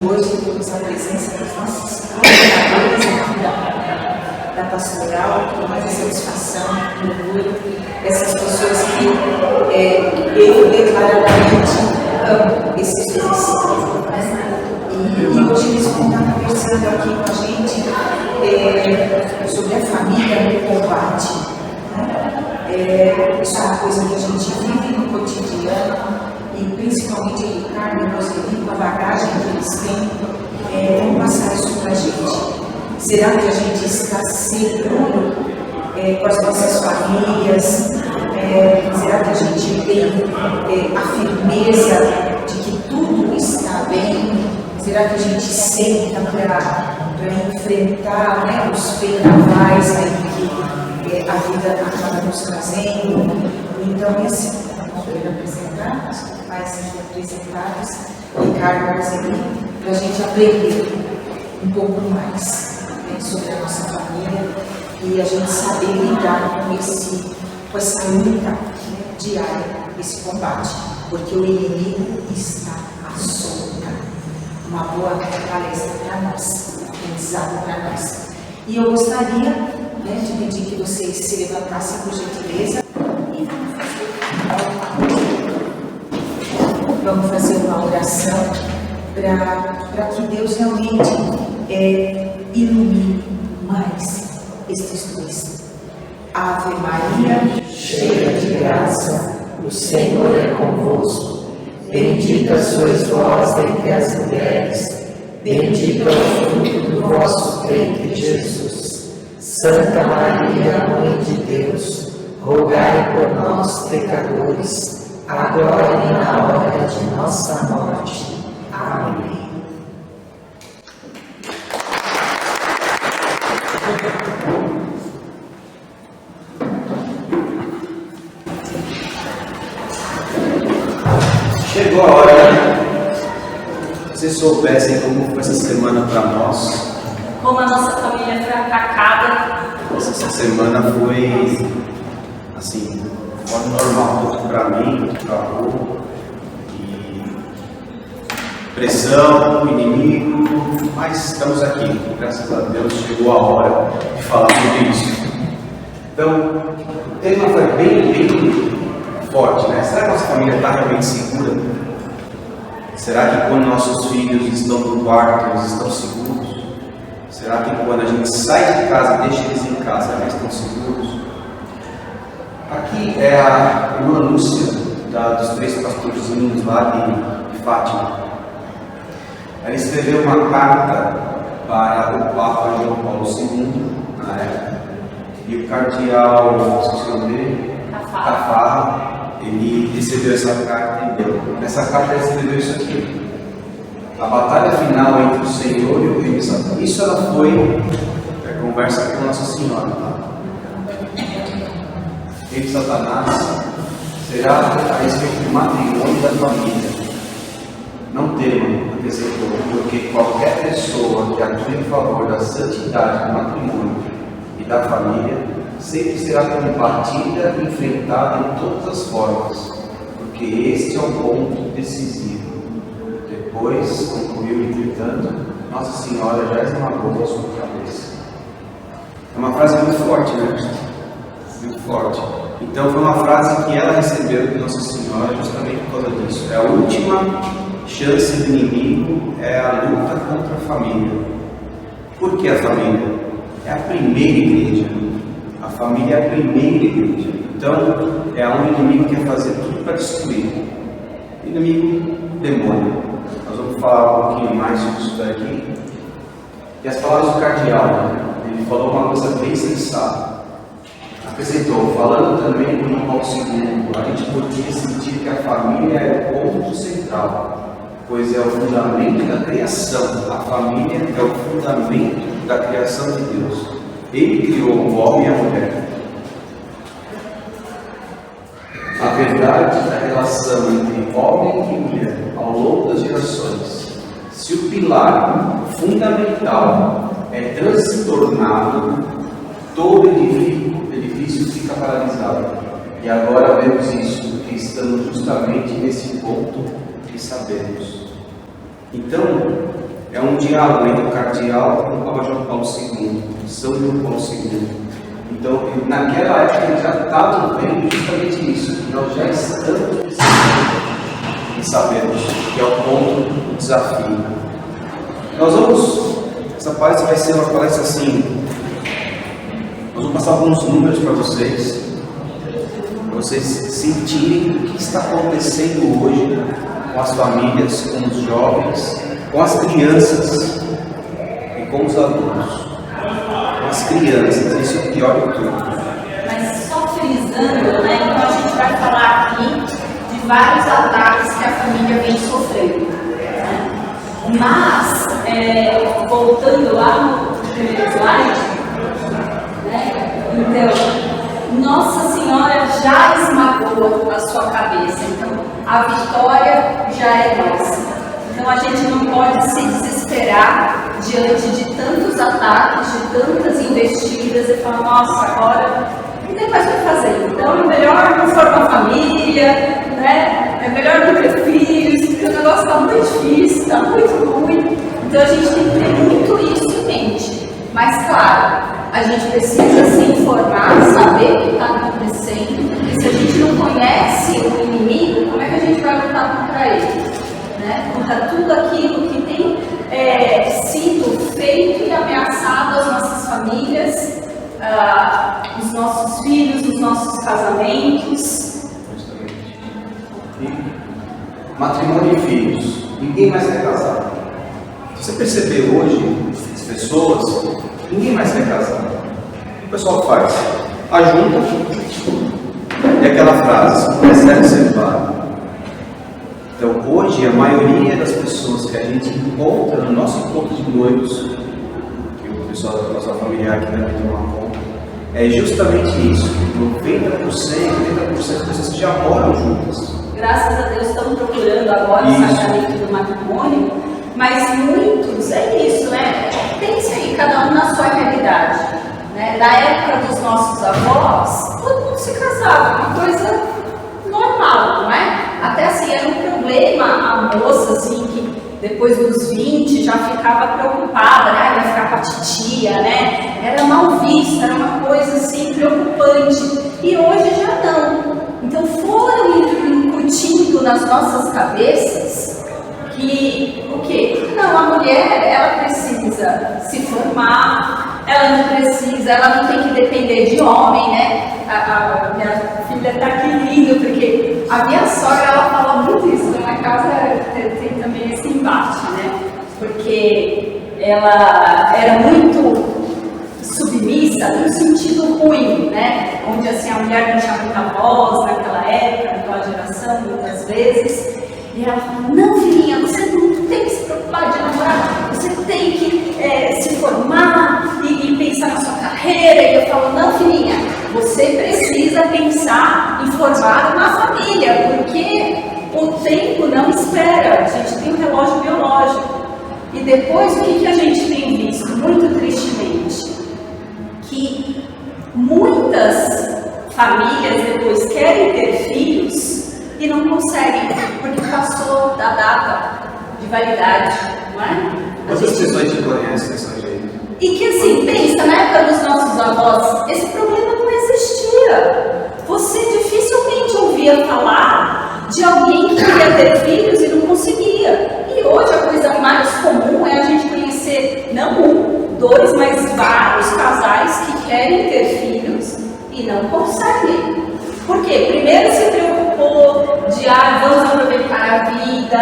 Hoje temos a presença dos nossos colaboradores aqui da pastoral, com mais satisfação, orgulho, essas pessoas que eu declaradamente amo esses exercícios. E hoje eles vão estar conversando aqui com a gente sobre a família no combate. Isso é uma coisa que a gente vive no cotidiano. E principalmente Ricardo e Roseli, com a bagagem que eles têm, vão passar isso para a gente. Será que a gente está seguro com as nossas famílias? Será que a gente tem a firmeza de que tudo está bem? Será que a gente senta para enfrentar, os vendavais aí que a vida acaba nos trazendo? Então, esse vamos apresentar, os pais aqui apresentados, Ricardo e Roseli, para a gente aprender um pouco mais sobre a nossa família e a gente saber lidar com essa luta diária, esse combate, porque o inimigo está à solta. Uma boa palestra para nós, aprendizado para nós. E eu gostaria de pedir que vocês se levantassem por gentileza. Vamos fazer uma oração para que Deus realmente ilumine mais estes dois. Ave Maria, cheia de graça, o Senhor é convosco. Bendita sois vós entre as mulheres, bendito é o fruto do vosso ventre, Jesus. Santa Maria, Mãe de Deus, rogai por nós, pecadores, agora e na hora de nossa morte. Amém. Chegou a hora, se vocês soubessem como foi essa semana para nós. Como a nossa família foi atacada. Essa semana foi, assim, fora normal, tanto para mim, quanto para o e pressão, inimigo, mas estamos aqui, graças a Deus chegou a hora de falar sobre isso. Então, o tema foi bem forte, né? Será que a nossa família está realmente segura? Será que quando nossos filhos estão no quarto, eles estão seguros? Será que quando a gente sai de casa, deixa eles em casa, eles estão seguros? Aqui é a irmã Lúcia, dos 3 pastorzinhos lá de Fátima. Ela escreveu uma carta para o Papa João Paulo II, na época, e o cardeal, esqueci o nome dele, Cafarra, ele recebeu essa carta e deu. Nessa carta ele escreveu isso aqui: a batalha final entre o Senhor e o rei de Satanás. Isso ela foi conversa com Nossa Senhora. O rei de Satanás será a respeito do matrimônio da família. Não temam, acrescentou, porque qualquer pessoa que atue em favor da santidade do matrimônio e da família sempre será combatida e enfrentada em todas as formas, porque este é o ponto decisivo. Depois, concluiu entretanto, Nossa Senhora já esmagou a sua cabeça. É uma frase muito forte, né? Muito forte. Então foi uma frase que ela recebeu de Nossa Senhora justamente por causa disso. É a última chance do inimigo, é a luta contra a família. Por que a família? É a primeira igreja. A família é a primeira igreja. Então, é onde o inimigo quer fazer tudo para destruir. O inimigo, demônio. Nós vamos falar um pouquinho mais sobre isso daqui. E as palavras do cardeal, ele falou uma coisa bem sensata. Acrescentou, falando também do João Paulo II, a gente podia sentir que a família é o ponto central, pois é o fundamento da criação. A família é o fundamento da criação de Deus. Ele criou o homem e a mulher. A verdade da relação entre homem e mulher ao longo das gerações. Se o pilar fundamental é transtornado, todo edifício fica paralisado. E agora vemos isso, porque estamos justamente nesse ponto que sabemos. Então, É um diálogo entre o cardeal e o Papa João Paulo II, São João Paulo II. Então, naquela época, eles já estavam vendo justamente isso, que nós já estamos precisando e sabemos que é o ponto do desafio. Nós vamos, essa palestra vai ser uma palestra assim, nós vamos passar alguns números para vocês sentirem o que está acontecendo hoje com as famílias, com os jovens, com as crianças e com os adultos. Com as crianças, isso é o pior de tudo. Mas só frisando, né? Então a gente vai falar aqui de vários ataques que a família vem sofrendo. Mas, voltando lá no primeiro slide, né? Então, Nossa Senhora já esmagou a sua cabeça, então a vitória já é nossa. Então a gente não pode se desesperar diante de tantos ataques, de tantas investidas e falar, nossa, agora não tem mais o que fazer. Então é melhor não formar família, né? É melhor não ter filhos, porque o negócio está muito difícil, está muito ruim. Então a gente tem que ter muito isso em mente. Mas claro, a gente precisa se informar, saber o que está acontecendo, porque se a gente não conhece o inimigo, como é que a gente vai lutar contra ele? Né? Contra tudo aquilo que tem sido feito e ameaçado às nossas famílias, os nossos filhos, os nossos casamentos. Justamente. E matrimônio e filhos. Ninguém mais quer casar. Se você perceber hoje, as pessoas, ninguém mais quer casar. O que o pessoal faz? Ajunta e aquela frase, se percebe ser válido. Então, hoje, a maioria das pessoas que a gente encontra no nosso encontro de noivos, que o pessoal da nossa familiar aqui deve tomar conta, é justamente isso. 90% das pessoas que já moram juntas. Graças a Deus estão procurando agora o sacramento do matrimônio, mas muitos, é isso, né? Pense aí, cada um na sua realidade. Né? Da época dos nossos avós, todo mundo se casava, uma coisa normal, não é? Até assim, era um problema a moça, assim, que depois dos 20 já ficava preocupada, né? Vai ficar com a titia, né? Era mal vista, era uma coisa assim preocupante. E hoje já não. Então foram incutindo nas nossas cabeças que o quê? Não, a mulher, ela precisa se formar, ela não precisa, ela não tem que depender de homem, né? A minha filha está aqui rindo, porque a minha sogra, ela fala muito isso, na minha casa tem também esse embate, né? Porque ela era muito submissa no sentido ruim, né? Onde assim a mulher não tinha muita voz naquela época, naquela geração, muitas vezes. E ela fala, não filhinha, você não tem que se preocupar de namorar, você tem que se formar e pensar na sua carreira. E eu falo, não filhinha, você precisa pensar em formar uma família, porque o tempo não espera, a gente tem um relógio biológico. E depois, o que a gente tem visto, muito tristemente? Que muitas famílias depois querem ter filhos e não conseguem, porque passou da data de validade, não é? Quantas pessoas te conhecem dessa gente? E que assim, pensa, na época dos nossos avós, esse problema não existia. Você dificilmente ouvia falar de alguém que queria ter filhos e não conseguia. E hoje a coisa mais comum é a gente conhecer, não um, dois, mas vários casais que querem ter filhos e não conseguem. Por quê? Primeiro se preocupou de, vamos aproveitar a vida,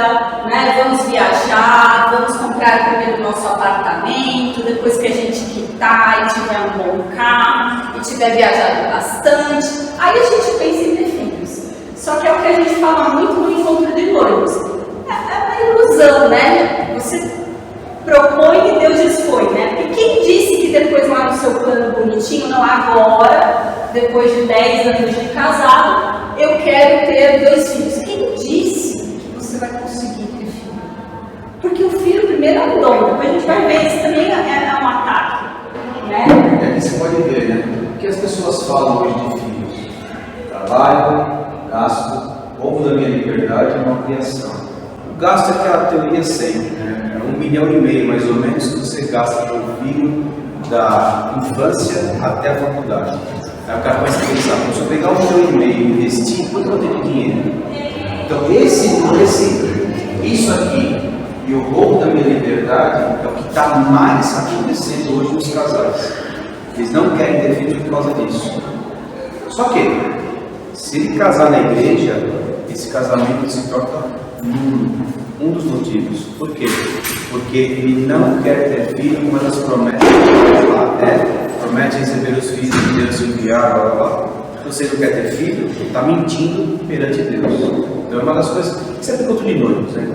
né? Vamos viajar, vamos comprar primeiro o nosso apartamento, depois que a gente quitar e tiver um bom carro, e tiver viajado bastante, aí a gente pensa em ter filhos. Só que é o que a gente fala muito no encontro de noivos. É uma ilusão, né? Você propõe e Deus dispõe, né? E quem disse que depois lá no seu plano bonitinho, não agora, depois de 10 anos de casado, eu quero ter 2 filhos? Quem disse que você vai conseguir ter filho? Porque o filho primeiro é um dom, depois a gente vai ver, isso também é um ataque, né? É que você pode ver, né? O que as pessoas falam hoje de filhos? Trabalho, gasto, pouco da minha liberdade é uma criação. gasto é aquela teoria sempre, né? É 1,5 milhão mais ou menos que você gasta com o filho da infância até a faculdade. Aí o cara começa a pensar, se eu pegar 1,5 milhão e investir, quanto eu vou ter de dinheiro? Então isso aqui e o roubo da minha liberdade é o que está mais acontecendo hoje nos casais. Eles não querem ter filhos por causa disso. Só que, se ele casar na igreja, esse casamento se torna um dos motivos. Por quê? Porque ele não quer ter filho, como elas prometem. Promete receber os filhos de Deus enviar, blá blá blá. Se você não quer ter filho, está mentindo perante Deus. Então é uma das coisas que você pergunta de noivos, né?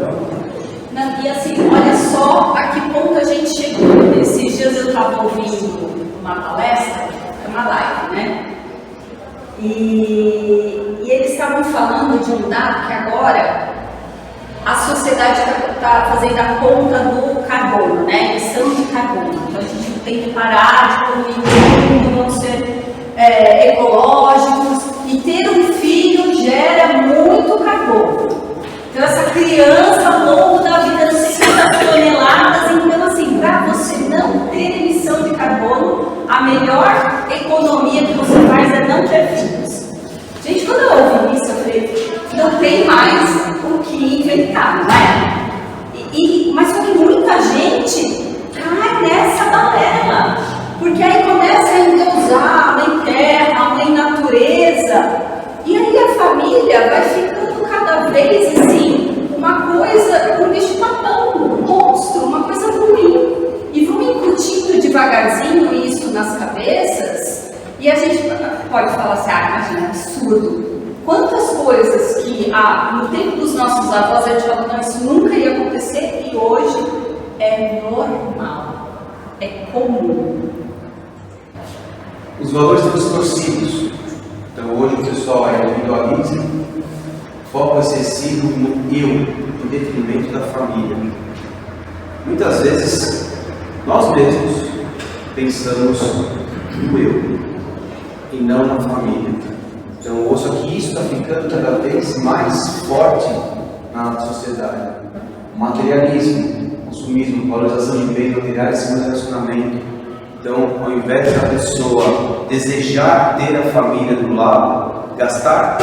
Não, e assim, olha só a que ponto a gente chegou. Esses dias eu estava ouvindo uma palestra, é uma live, né? E eles estavam falando de um dado que agora a sociedade está fazendo a conta do carbono, né? Emissão de carbono. Então a gente tem que parar de poluir o mundo, vamos ser ecológicos. E ter um filho gera muito carbono. Então essa criança ao longo da vida, não sei quantas toneladas. Então assim, para você não ter emissão de carbono, a melhor economia que você faz é não ter filhos. Gente, quando eu ouvi isso, eu falei, não tem mais o que inventar, não é? Mas só que muita gente cai nessa balela, porque aí começa a endeusar a mãe terra, a mãe natureza, e aí a família vai ficando cada vez assim, uma coisa, um bicho-papão, um monstro, uma coisa ruim. E vão incutindo devagarzinho isso nas cabeças, e a gente pode falar assim, imagina, absurdo. Quantas coisas que no tempo dos nossos avós a gente falou, não, isso nunca ia acontecer, e hoje é normal, é comum. Os valores estão distorcidos. Então hoje o pessoal é individualismo, foco excessivo no eu, em detrimento da família. Muitas vezes nós mesmos pensamos no eu e não na família. Então ouça que isso está ficando cada vez mais forte na sociedade. O materialismo, o consumismo, a valorização de bens materiais em cima do relacionamento. Então, ao invés da pessoa desejar ter a família do lado, gastar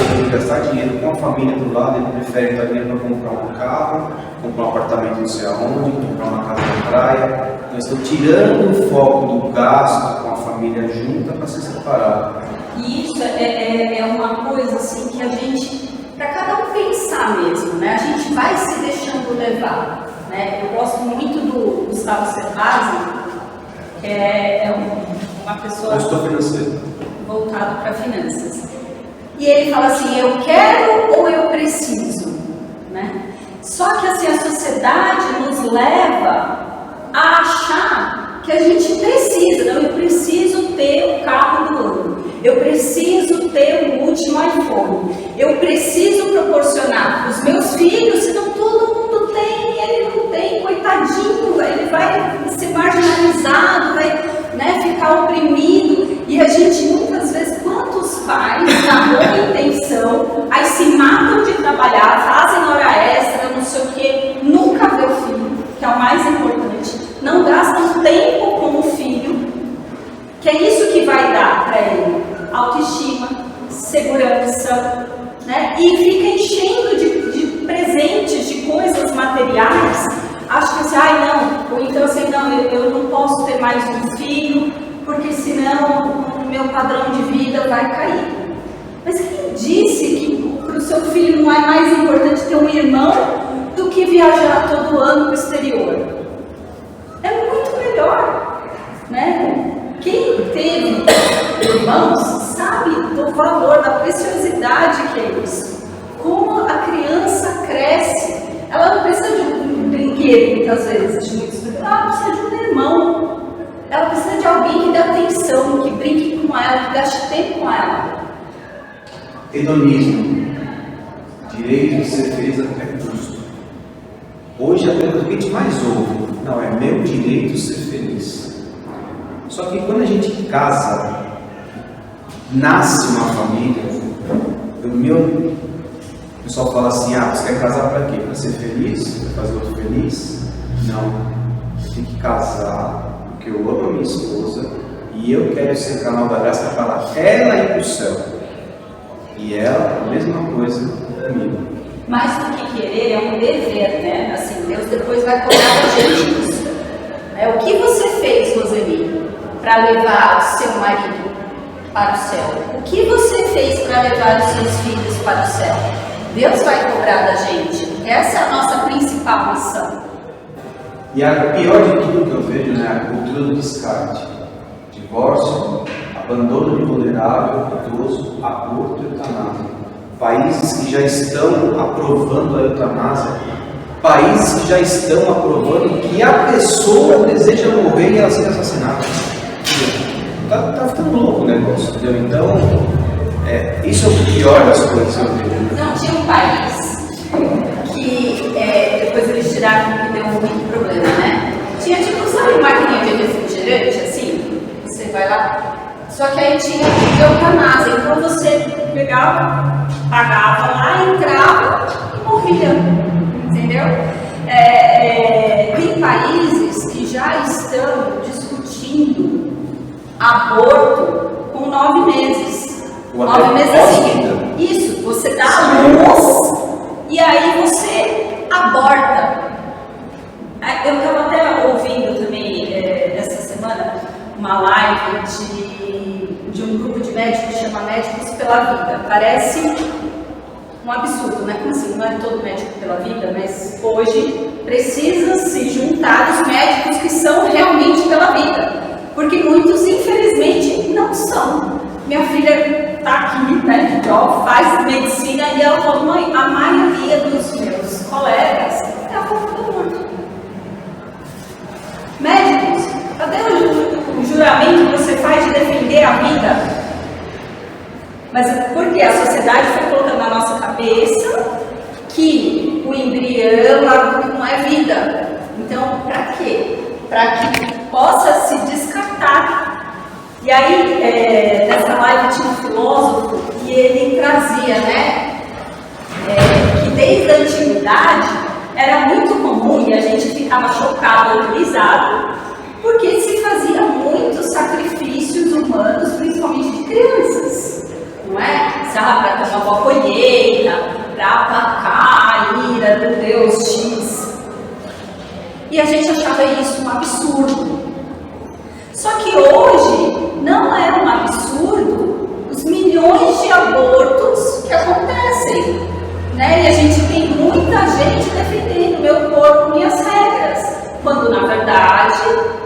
dinheiro com a família do lado, ele prefere dar dinheiro para comprar um carro, comprar um apartamento não sei aonde, comprar uma casa na praia. Então, estão tirando o foco do gasto com a família junta para se separar. E isso é uma coisa assim que a gente, para cada um pensar mesmo, né? A gente vai se deixando levar, né? Eu gosto muito do Gustavo Cerbasi, que é uma pessoa voltada para finanças. E ele fala assim, eu quero ou eu preciso, né? Só que assim, a sociedade nos leva a achar que a gente precisa, não, eu preciso ter o carro do ano, eu preciso ter o último iPhone, eu preciso proporcionar para os meus filhos, senão todo mundo tem e ele não tem, coitadinho, ele vai ser marginalizado, vai, né, ficar oprimido. E a gente muitas vezes, quantos pais, na boa intenção, aí se matam de trabalhar, fazem hora extra, não sei o que, nunca vê o filho, que é o mais importante, não gastam tempo com o filho, que é isso que vai dar para ele autoestima, segurança, né? E fica enchendo de presentes, de coisas materiais. Acho que assim, não, ou então assim, não, eu não posso ter mais um filho, porque senão o meu padrão de vida vai cair. Mas quem disse que para o seu filho não é mais importante ter um irmão do que viajar todo ano para o exterior? É muito melhor, né? Quem teve irmãos sabe do valor, da preciosidade que é isso. Como a criança cresce. Ela não precisa de um brinquedo, muitas vezes, ela precisa de um irmão. Ela precisa de alguém que dê atenção, que brinque com ela, que gaste tempo com ela. Hedonismo. Direito de ser feliz a qualquer custo. Hoje a pergunta que a gente mais ouve, não, é meu direito ser feliz. Só que quando a gente casa, nasce uma família, O pessoal fala assim, você quer casar para quê? Para ser feliz? Para fazer outro feliz? Não. Eu tenho que casar porque eu amo a minha esposa e eu quero ser canal da graça para ela ir para o céu. E ela, a mesma coisa comigo. Mais do que querer, é um dever, né? Assim, Deus depois vai cobrar a gente isso. O que você fez, Roseli, para levar o seu marido para o céu? O que você fez para levar os seus filhos para o céu? Deus vai cobrar da gente. Essa é a nossa principal missão. E a pior de tudo que eu vejo, né, a cultura do descarte. Divórcio, abandono de vulnerável, idoso, aborto e eutanásia. Países que já estão aprovando a eutanásia. Países que já estão aprovando que a pessoa deseja morrer e ela ser assassinada. Tá ficando louco o negócio, entendeu? Então, isso é o pior das coisas que eu vejo. Não, tinha um país que depois eles tiraram que deu muito problema, né? Tinha tipo, sabe, maquininha de refrigerante, assim? Você vai lá. Só que aí tinha eutanásia. Então você pegava, pagava lá, entrava e morria. Entendeu? Tem países que já estão discutindo aborto com 9 meses. 9 meses assim. Isso, você dá a luz e aí você aborta. Eu estava até ouvindo também essa semana uma live de um grupo de médicos que chama Médicos pela Vida. Parece um absurdo, né? Como assim? Não é todo médico pela vida, mas hoje precisa se juntar os médicos que são realmente pela vida, porque muitos, infelizmente, não são. Minha filha está aqui, né, de job, faz medicina e ela falou, mãe, a maioria dos meus colegas é a favor do aborto. Médicos, cadê o juramento que você faz de defender a vida? Mas porque a sociedade foi colocando na nossa cabeça que o embrião não é vida. Então, para quê? Para que possa se descartar. E aí, nessa live tinha um filósofo e ele trazia, né, que desde a antiguidade era muito comum e a gente ficava chocado, horrorizado, porque se fazia muitos sacrifícios humanos, principalmente de crianças. Não é? Para ter uma boa colheita, para aplacar a ira do Deus X. E a gente achava isso um absurdo. Só que hoje não é um absurdo os milhões de abortos que acontecem. Né? E a gente tem muita gente defendendo meu corpo, minhas regras. Quando na verdade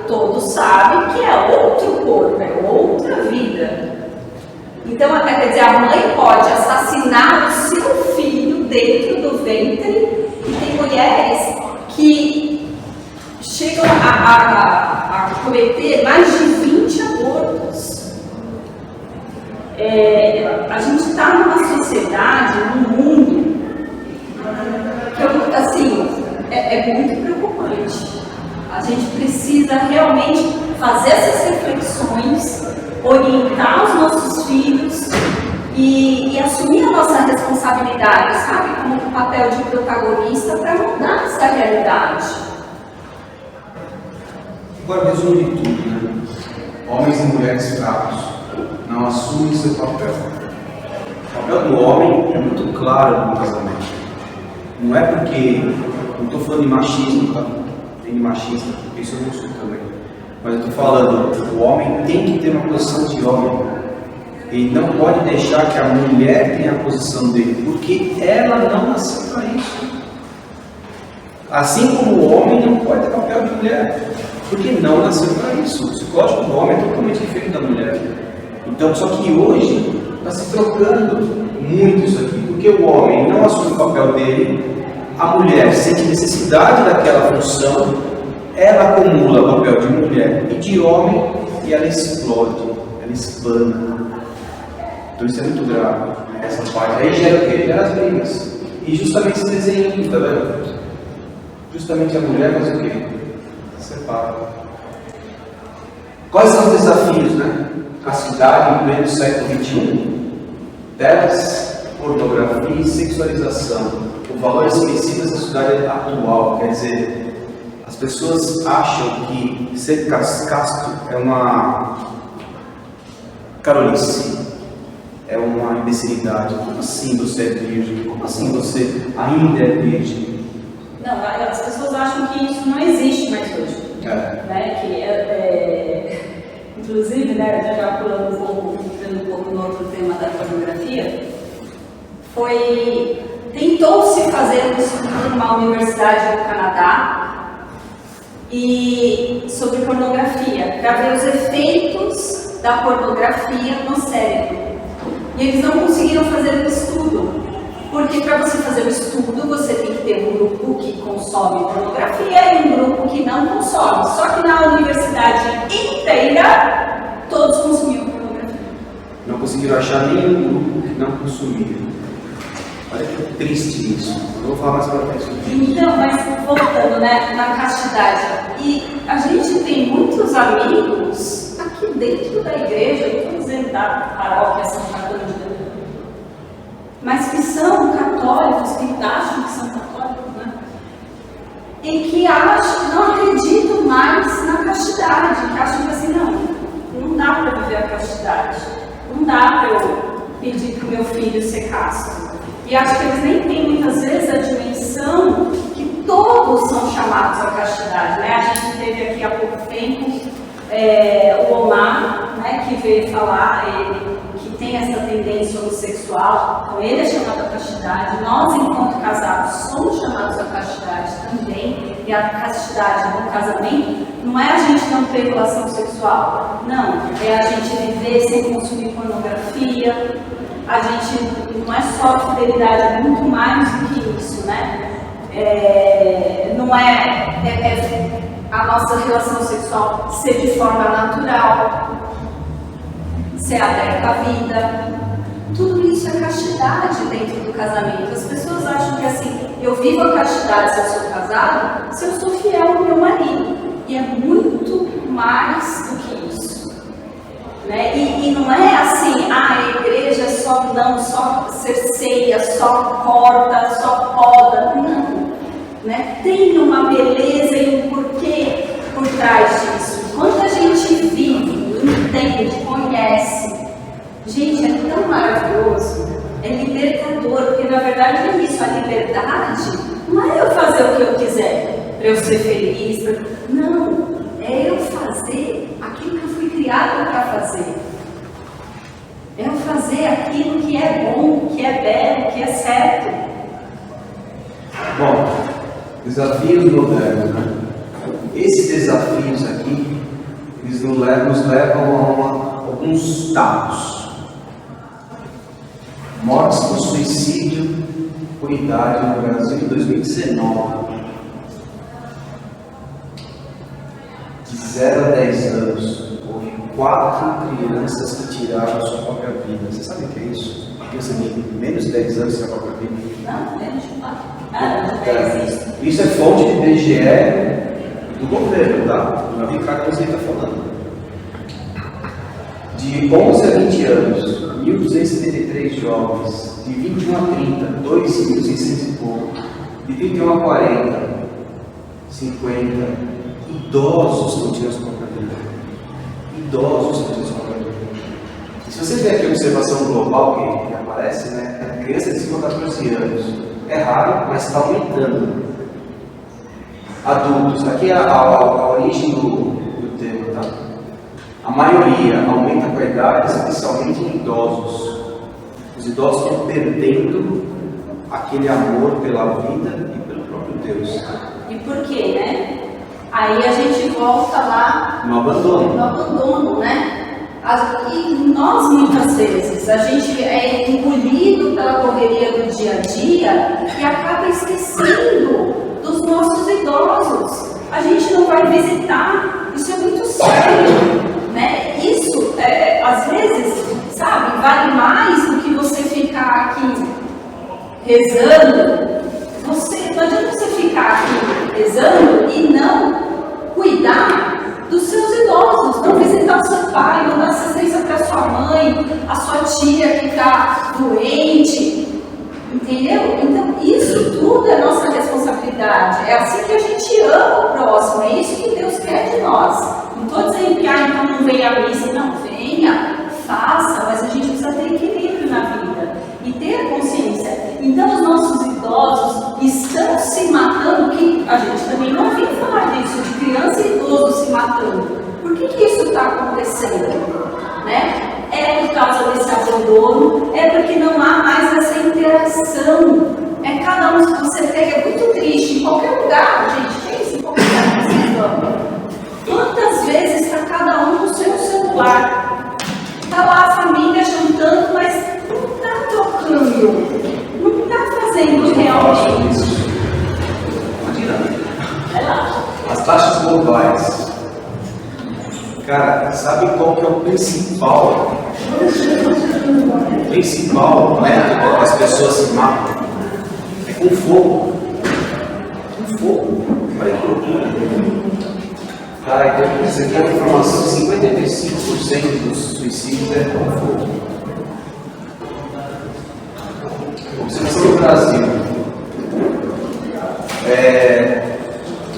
todos sabem que é outro corpo, é outra vida. Então, quer dizer, a mãe pode assassinar o seu filho dentro do ventre e tem mulheres que chegam a cometer mais de 20 abortos. A gente está numa sociedade, num mundo que, assim, é muito preocupante. A gente precisa realmente fazer essas reflexões, orientar os nossos filhos e assumir a nossa responsabilidade, sabe? Como um papel de protagonista para mudar essa realidade. Agora, resumo de tudo, né? Homens e mulheres fracos não assumem seu papel. O papel do homem é muito claro no casamento. Não é porque, não estou falando de machismo, tá? Tem machista, isso eu não sou também. Mas eu estou falando, o homem tem que ter uma posição de homem. Ele não pode deixar que a mulher tenha a posição dele, porque ela não nasceu para isso. Assim como o homem não pode ter papel de mulher, porque não nasceu para isso. O psicológico do homem é totalmente diferente da mulher. Então, só que hoje está se trocando muito isso aqui, porque o homem não assume o papel dele, a mulher sente necessidade daquela função, ela acumula o papel de mulher e de homem e ela explode, ela espana. Então isso é muito grave, essa parte. Aí gera o quê? Gera as brigas. E justamente esse desenho aqui, tá vendo? Justamente a mulher faz o quê? Separa. Quais são os desafios, né? A cidade, em pleno século XXI, delas, pornografia e sexualização, o valor esquecido da sociedade atual. Quer dizer, as pessoas acham que ser casto é uma carolice, é uma imbecilidade. Como assim você é virgem? Como assim você ainda é virgem? Não, as pessoas acham que isso não existe mais hoje. Né? Inclusive, né, já pulando um pouco no outro tema da pornografia, tentou-se fazer um estudo numa universidade do Canadá sobre pornografia, para ver os efeitos da pornografia no cérebro. E eles não conseguiram fazer um estudo, porque para você fazer o estudo, você tem que ter um grupo que consome pornografia e um grupo que não consome. Só que na universidade inteira, todos consumiam pornografia. Não conseguiram achar nenhum grupo que não consumia. Olha que triste isso. Eu vou falar mais para frente. Então, mas voltando, né, na castidade. E a gente tem muitos amigos aqui dentro da igreja, eu estou dizendo da paróquia Santa Cândida, mas que são católicos, que acham que são católicos, né? E que não acreditam mais na castidade, que acham que assim, não dá para viver a castidade, não dá para eu pedir para o meu filho ser casto. E acho que eles nem têm muitas vezes a dimensão que todos são chamados à castidade, né? A gente teve aqui há pouco tempo o Omar, né, que veio falar, que tem essa tendência homossexual, então ele é chamado à castidade. Nós, enquanto casados, somos chamados à castidade também, e a castidade no casamento não é a gente não ter relação sexual, não, é a gente viver sem consumir pornografia. A gente não é só fidelidade, é muito mais do que isso, né? Não é a nossa relação sexual ser de forma natural, ser aberta à vida. Tudo isso é castidade dentro do casamento. As pessoas acham que assim, eu vivo a castidade se eu sou casado, se eu sou fiel ao meu marido. E é muito mais do que isso. Né? E não é assim, a igreja só cerceia, só corta, só poda, não. Né? Tem uma beleza e um porquê por trás disso. Quando a gente vive, entende, conhece, gente, é tão maravilhoso, é libertador, porque na verdade é isso, a liberdade não é eu fazer o que eu quiser, para eu ser feliz, não, é eu fazer aquilo que eu fui criado para fazer. É eu fazer aquilo que é bom, que é belo, que é certo. Bom, desafios modernos, né? Esses desafios aqui, eles nos levam a alguns dados. Mortes por suicídio por idade no Brasil em 2019. De 0 a 10 anos, houve 4 crianças que tiraram a sua própria vida. Você sabe o que é isso? Uma criança de menos de 10 anos tira a própria vida. Não, menos de 4. Não existe. Isso é fonte de IBGE do governo, tá? Não vi cara que você está falando. De 11 a 20 anos, 1.273 jovens. De 21 a 30, 2.600 e pouco. De 31 a 40, 50. Idosos estão tirando sua própria vida. Idosos estão tirando sua própria vida. E se vocês verem aqui a observação global que aparece, né? A criança de 5 a 14 anos. É raro, mas está aumentando. Adultos, aqui é a origem do termo, tá? A maioria aumenta com a idade, especialmente em idosos. Os idosos estão perdendo aquele amor pela vida e pelo próprio Deus. E por quê, né? Aí a gente volta lá no abandono, né? E nós muitas vezes, a gente é engolido pela correria do dia a dia e acaba esquecendo dos nossos idosos. A gente não vai visitar, isso é muito sério, né? Isso, às vezes, sabe, vale mais do que você ficar aqui rezando. Não adianta você ficar aqui rezando e não cuidar dos seus idosos, não visitar o seu pai, não dar assistência para sua mãe, a sua tia que está doente. que a gente ama o próximo, é isso que Deus quer de nós. Não estou dizendo que então não venha à missa, não, venha, faça, mas a gente precisa ter equilíbrio na vida e ter a consciência. Então os nossos idosos estão se matando, que a gente também não ouviu falar disso, de criança e idoso se matando. Por que isso está acontecendo? Né? É por causa desse abandono, é porque não há mais essa interação. É cada um, se você pega, é muito triste, em qualquer lugar, gente, pense em qualquer lugar que vocês vão. Quantas vezes está cada um no seu celular? Está lá a família jantando, mas não está tocando, não está fazendo realmente. Imagina. Vai lá. As taxas globais. Cara, sabe qual que é o principal método que as pessoas se matam? É com fogo. Com fogo. Olha que loucura. Cara, então, isso aqui é uma informação: 55% dos suicídios é com fogo. Observação no Brasil.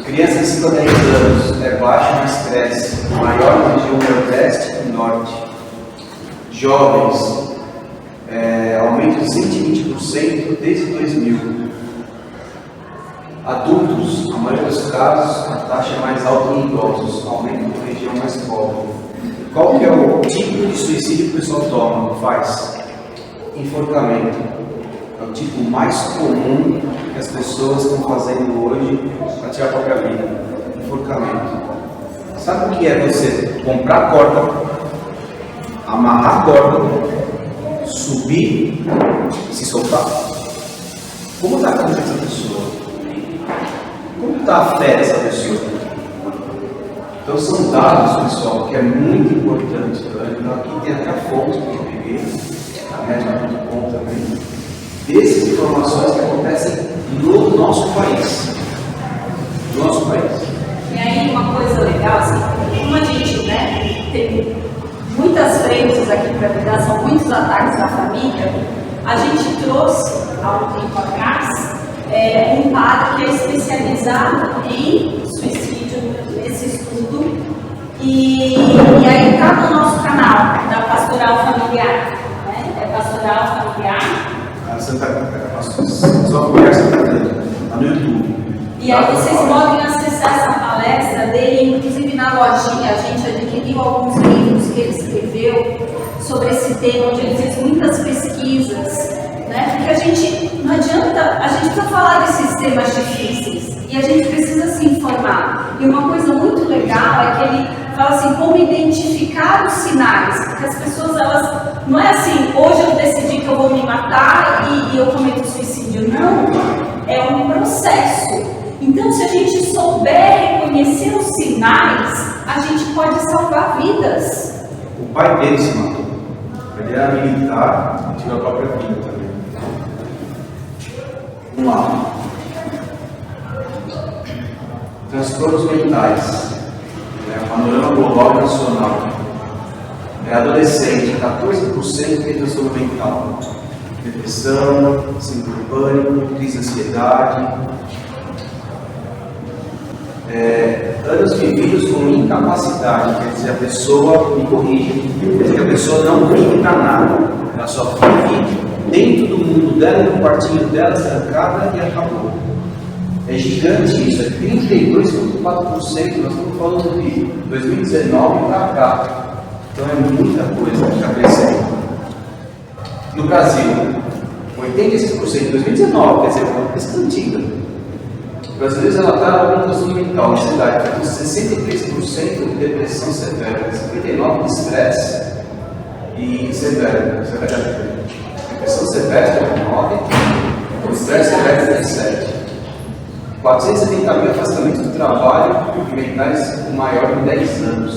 Crianças de 5 a 10 anos é baixo, mas cresce, maior na região nordeste e norte. Jovens, aumento de 120% desde 2000. Adultos, a maioria dos casos, a taxa é mais alta em idosos, aumento na região mais pobre. Qual que é o tipo de suicídio que o pessoal faz? Enforcamento. É o tipo mais comum que as pessoas estão fazendo hoje para tirar a própria vida. Enforcamento. Sabe o que é você comprar a corda, amarrar a corda, subir e se soltar? Como está a cabeça dessa pessoa? Como está a fé dessa pessoa? Então são dados, pessoal, que é muito importante. Então aqui tem até a fonte que eu peguei, a médica.com também. Dessas informações que acontecem no nosso país. No nosso país. E aí uma coisa legal, assim, como a gente, né, tem muitas frentes aqui para lidar, são muitos ataques à família, a gente trouxe, há um tempo atrás, um padre que é especializado em suicídio, nesse estudo, e aí está no nosso canal, da Pastoral Familiar, né? É Pastoral Familiar. Só conversa no YouTube. E aí vocês podem acessar essa palestra dele, inclusive na lojinha, a gente adquiriu alguns livros que ele escreveu sobre esse tema, onde ele fez muitas pesquisas, né? Porque a gente, não adianta, a gente precisa falar desses temas difíceis e a gente precisa se informar. E uma coisa muito legal é que ele fala assim, como identificar os sinais, porque as pessoas, elas, não é assim, hoje eu decidi que eu vou me matar e eu cometo suicídio, não, é um processo. Então, se a gente souber reconhecer os sinais, a gente pode salvar vidas. O pai dele se matou. Ele era militar e tirou a própria vida também. Vamos lá. Transtornos mentais. Panorama global e nacional. Adolescente, 14% tem transtorno mental. Depressão, síndrome do pânico, crise de ansiedade. Anos vividos com incapacidade, quer dizer, a pessoa, me corrige, quer dizer que a pessoa não vive para nada, ela só vive dentro do mundo dela, no quartinho dela, trancada e acabou. É gigante isso, é 32,4%, nós estamos falando de 2019 para cá, então é muita coisa que está crescendo. No Brasil, 85% em 2019, quer dizer, uma coisa antiga. Os brasileiros relataram algum transtorno mental, ansiedade, com 63% de depressão severa, 59% de estresse e severa. Depressão severa é 9%, estresse severo é 17%. 470 mil afastamentos do trabalho mentais, o maior em 10 anos.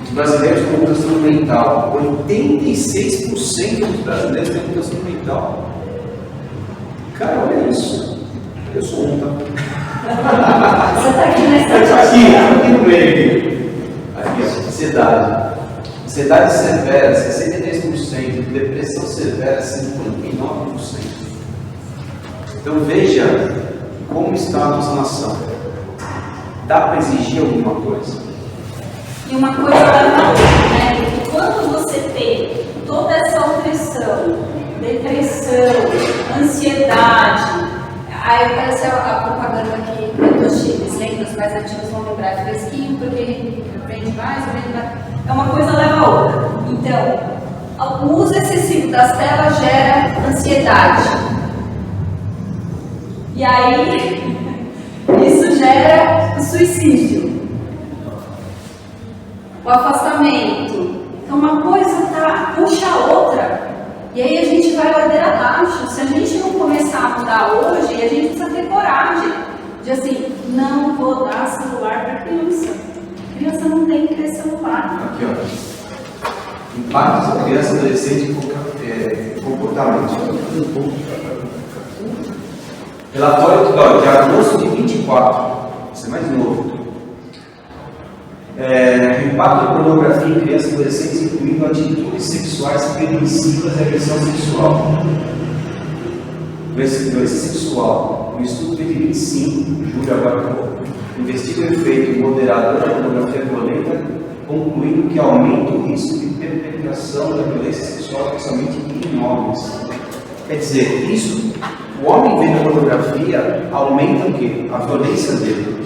Os brasileiros com transtorno mental, 86% dos brasileiros têm transtorno mental. Cara, olha isso. Eu sou um, tá? Você está aqui na estatística. Aqui no meio. Aqui, ó, ansiedade. Ansiedade severa, 63%. Depressão severa, 59%. Então veja como está a nossa nação. Dá para exigir alguma coisa? E uma coisa leva a outra, né? Porque quando você tem toda essa opressão, depressão, ansiedade, aí parece a propaganda aqui dos chips, lembra? Os mais antigos vão lembrar de fresquinho, porque ele aprende mais. É uma coisa leva a outra. Então, o uso excessivo das telas gera ansiedade. E aí, isso gera suicídio. O afastamento. Então, uma coisa puxa a outra. E aí a gente vai ladeira abaixo. Se a gente não começar a mudar hoje, a gente precisa ter coragem de assim, não vou dar celular para criança. A criança não tem que ter celular. Aqui, ó. Impactos da criança e adolescente em comportamento. Relatório de agosto de 24. Isso é mais novo. Impacto da pornografia em crianças e adolescentes, incluindo atitudes sexuais permissivas e agressão sexual. Violência sexual. O estudo de 25 de julho agora investiga o efeito moderador da pornografia violenta, concluindo que aumenta o risco de perpetração da violência sexual, especialmente em homens. Quer dizer, isso, o homem vendo a pornografia aumenta o quê? A violência dele.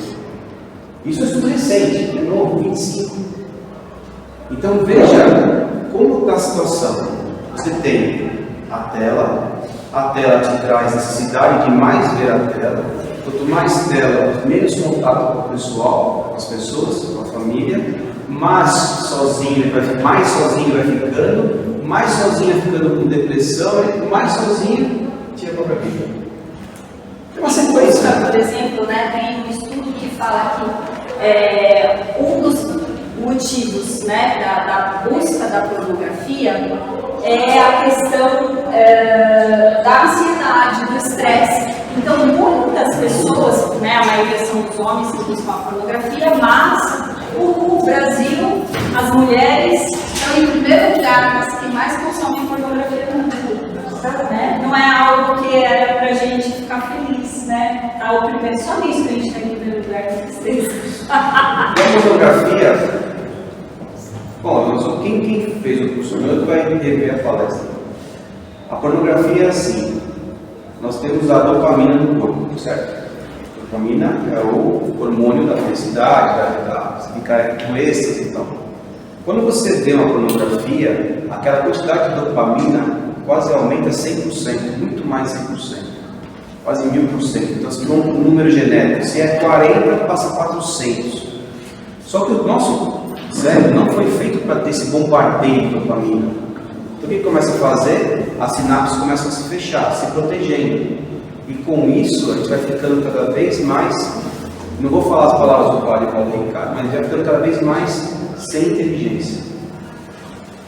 Isso é estudo recente, é novo, 25. Então veja como está a situação. Você tem a tela te traz necessidade de mais ver a tela. Quanto mais tela, menos contato com o pessoal, com as pessoas, com a família, mais sozinho vai ficando, mais sozinho ficando com depressão, e mais sozinho tinha a própria vida. É uma sequência. Por exemplo, né, tem um estudo que fala que um dos motivos, né, da busca da pornografia é a questão da ansiedade, do estresse. Então, muitas pessoas, né, a maioria são os homens que buscam a pornografia, mas o Brasil, as mulheres estão em primeiro lugar, as que mais consomem pornografia no mundo. Né? Não é algo que era pra gente ficar feliz, né? Tá o primeiro, só nisso que a gente está em primeiro lugar, que tristeza. A pornografia, bom, quem fez o curso meu vai rever a palestra. A pornografia é assim, nós temos a dopamina no corpo, certo? A dopamina é o hormônio da felicidade, você ficar com êxtase e tal. Quando você vê uma pornografia, aquela quantidade de dopamina quase aumenta 100%, muito mais 100%, quase 1000%. Então, se for um número genético, se é 40, passa 400. Só que o nosso cérebro não foi feito para ter esse bombardeio de dopamina. Então, o que começa a fazer? As sinapses começam a se fechar, se protegendo. E com isso, a gente vai ficando cada vez mais, não vou falar as palavras do padre Paulo Ricardo, mas a gente vai ficando cada vez mais sem inteligência.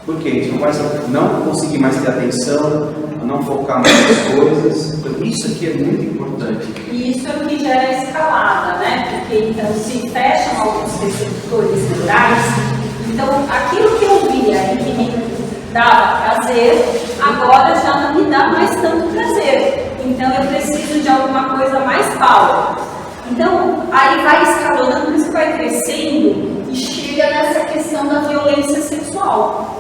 Por quê? A gente não vai não conseguir mais ter atenção, não focar mais nas coisas. Então, isso aqui é muito importante. E isso é o que gera escalada, né? Porque então se fecham alguns receptores neurais, então aquilo que eu via e que me dava prazer, agora já não me dá mais tanto prazer. Então eu preciso de alguma coisa mais power. Então aí vai escalonando, isso vai crescendo e chega nessa questão da violência sexual.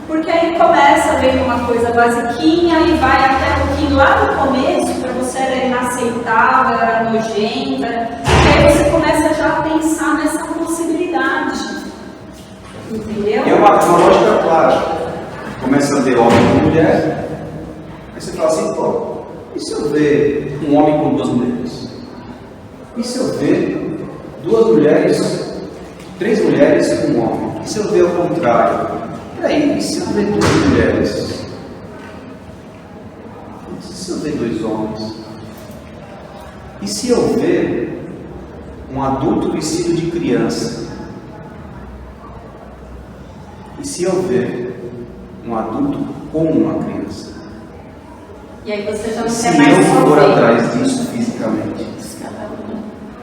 Porque aí começa a ver uma coisa basiquinha e vai até um pouquinho lá no começo, para você era inaceitável, era nojenta, e aí você começa já a pensar nessa possibilidade. Entendeu? É uma lógica clara. Começa a ver homem com mulher, aí você fala assim, pô, e se eu ver um homem com duas mulheres? E se eu ver duas mulheres, três mulheres com um homem? E se eu ver o contrário? Peraí, e se eu ver duas mulheres? E se eu ver dois homens? E se eu ver um adulto vestido de criança? E se eu ver um adulto com uma criança? E aí você já não Se quer mais eu for fazer. atrás disso fisicamente,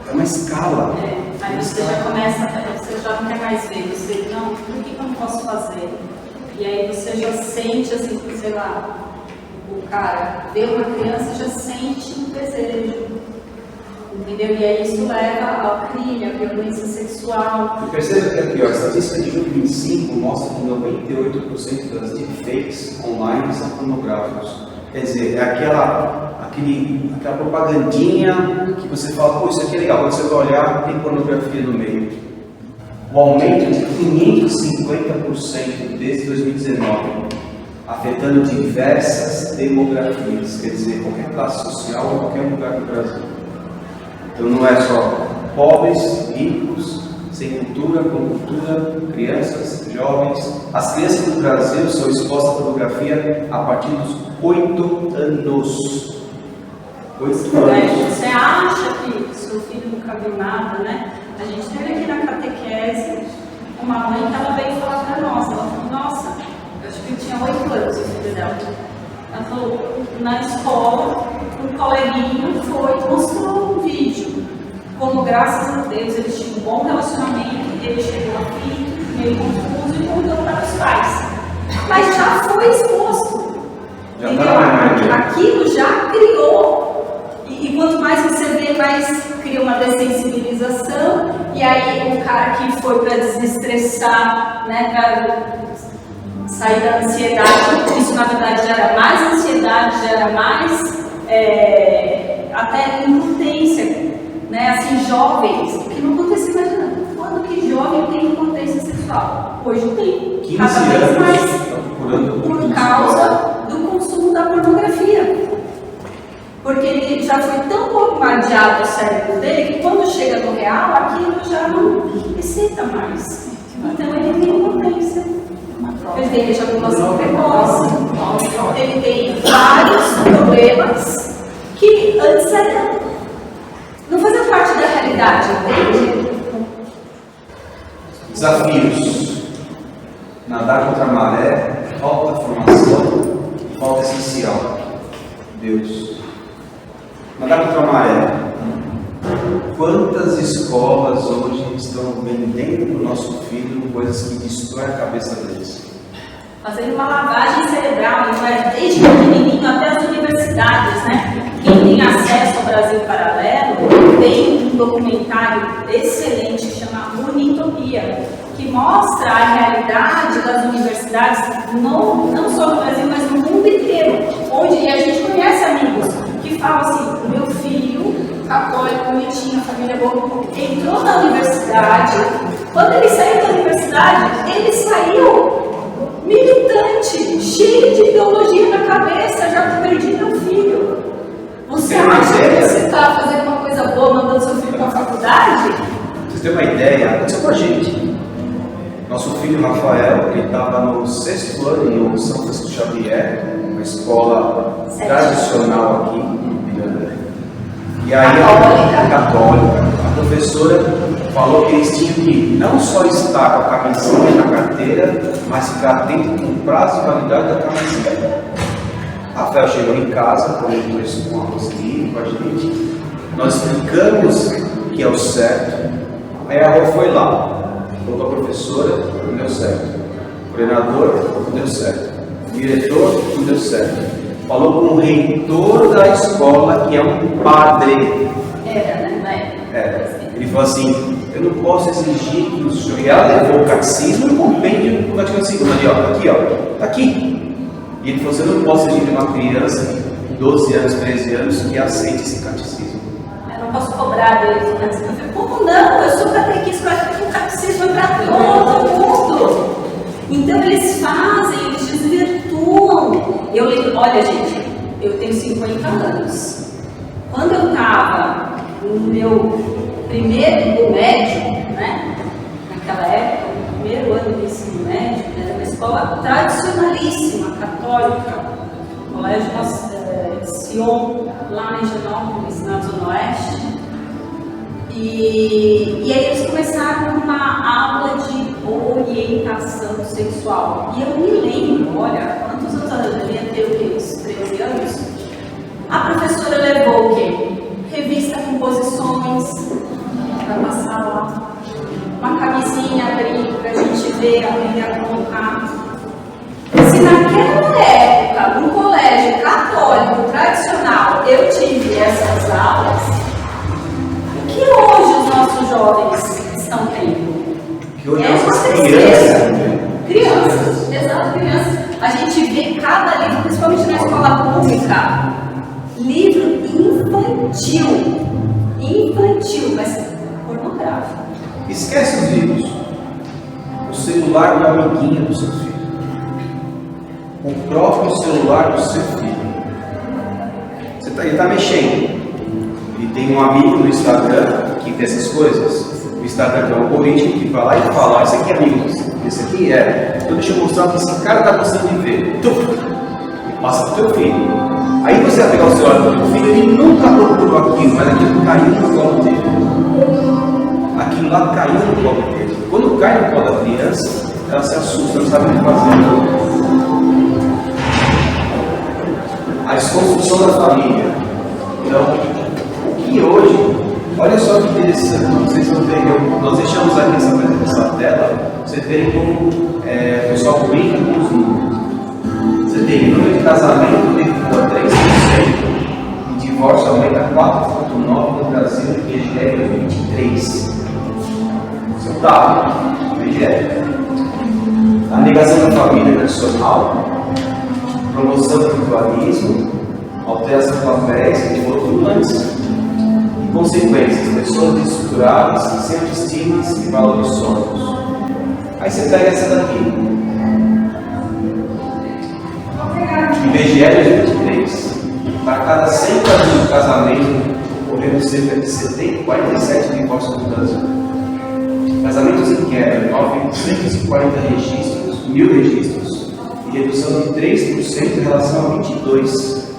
é uma escala. Aí você já começa, você já não quer mais ver, você, não, por que eu não posso fazer? E aí você já sente assim, sei lá, o cara vê uma criança e já sente um desejo, entendeu? E aí isso leva ao crime, à da doença sexual. E perceba que aqui, ó, a estatística de 2025 mostra que 98% das deepfakes online são pornográficos. Quer dizer, é aquela propagandinha que você fala, pô, isso aqui é legal, quando você vai olhar, tem pornografia no meio. O aumento de 550% desde 2019, afetando diversas demografias, quer dizer, qualquer classe social em qualquer lugar do Brasil. Então não é só pobres, ricos, sem cultura, com cultura, crianças, jovens. As crianças do Brasil são expostas à pornografia a partir dos 8 anos. 8 anos. Você acha que seu filho nunca viu nada, né? A gente teve aqui na catequese uma mãe que ela veio falar para nós. Ela falou, nossa, eu acho que tinha 8 anos o filho dela. Ela falou, na escola, um coleguinha foi e mostrou um vídeo. Como, graças a Deus, eles tinham um bom relacionamento, ele chegou aqui, meio confuso, e contou para os pais. Mas já foi exposto. Aquilo já criou. E quanto mais você vê, mais cria uma dessensibilização. E aí o cara que foi para desestressar, né, para sair da ansiedade, isso na verdade gera mais ansiedade, gera mais até impotência. Né, assim, jovens, que não acontece mais nada. Quando que jovem tem impotência sexual? Hoje tem, cada vez mais, por causa do consumo da pornografia. Porque ele já foi tão bombardeado o cérebro dele que quando chega no real, aquilo já não excita mais. Então ele tem impotência. Ele tem ejaculação precoce, ele tem vários problemas que antes não fazia parte da realidade, entende? Desafios. Nadar contra a maré, falta formação, falta essencial. Deus. Nadar contra a maré. Quantas escolas hoje estão vendendo para o nosso filho coisas que destroem a cabeça deles? Fazendo uma lavagem cerebral, né? Desde pequenininho até as universidades, né? Quem tem acesso ao Brasil Paralelo tem um documentário excelente que chama Unitopia, que mostra a realidade das universidades, não só no Brasil, mas no mundo inteiro, onde a gente conhece amigos que falam assim, meu filho, católico, bonitinho, família boa, entrou na universidade, quando ele saiu da universidade, ele saiu militante, cheio de ideologia na cabeça, já perdi meu filho. Você acha que você está fazendo uma coisa boa mandando seu filho para a faculdade? Vocês têm uma ideia? Aconteceu com a gente. Nosso filho Rafael, ele estava no 6º ano no São Francisco Xavier, uma escola tradicional aqui em Piranga. E aí a católica, a professora falou que eles tinham que não só estar com a camisinha na carteira, mas ficar atento com o prazo de validade da camisinha. Rafael chegou em casa, comentou isso com a Roseli, com a gente. Nós explicamos que é o certo. Aí a Rô foi lá, falou com a professora, não deu certo. O coordenador, não deu certo. O diretor, não deu certo. Falou com o reitor da escola, que é um padre. Era, né? Era. Ele falou assim, eu não posso exigir que o senhor... E ela levou o catecismo e o compêndio do Vaticano II. Ali, ó, aqui, ó, tá aqui. E ele falou assim, eu não posso exigir de uma criança de 12 anos, 13 anos, que aceite esse catecismo. Eu não posso cobrar deles o catecismo. Eu falei, como não? Eu sou catequista, o catecismo é para todo mundo. Então eles fazem, eles desvirtuam. Eu lembro, olha gente, eu tenho 50 anos. Quando eu estava no meu primeiro médio, né? Naquela época, no primeiro ano do ensino médio, era uma escola tradicionalíssima, católica, colégio Sion, lá em Genópolis, na Zona Oeste. E aí eles começaram uma aula de orientação sexual. E eu me lembro, olha, quantos anos eu devia ter, o quê? Uns 13 anos? A professora levou o quê? Revista com posições para passar lá. Uma camisinha abrir para a gente ver, aprender a colocar. Se naquela época, no colégio católico tradicional, eu tive essas aulas, o que hoje os nossos jovens Crianças, exato, crianças. A gente vê cada livro, principalmente na escola pública, livro infantil, mas pornográfico. Esquece os livros. O celular do amiguinho do seu filho. O próprio celular do seu filho. Ele está mexendo. Ele tem um amigo no Instagram que vê essas coisas. O Instagram tem um algoritmo que vai lá e fala: esse aqui é amigo, esse aqui é. Então deixa eu mostrar o que esse cara está gostando de ver. E passa para o teu filho. Aí você vai pegar o celular do teu filho, ele nunca procurou aquilo, mas aquilo caiu no colo dele. Aquilo lá caiu no colo dele. Quando cai no colo da criança, ela se assusta, não sabe o que fazer. A desconstrução da família. Então, o que hoje, olha só que interessante, não sei se nós deixamos aqui essa tela, você vê como o pessoal brinca com os números. Você tem número de casamento recua 3%, e divórcio aumenta 4,9% no Brasil, e IBGE é 23%. Isso é um dado, IBGE. A negação da família tradicional, promoção do individualismo, alteração de papéis, que falou tudo antes, e consequências, pessoas desestruturadas, sem autoestima e valores sólidos. Aí você pega essa daqui. IBGE 2023. Para cada 100 casos de casamento, ocorreram cerca de 47 divórcios no Brasil. Casamentos em queda, 940 registros, 1000 registros, e redução de 3% em relação a 22%.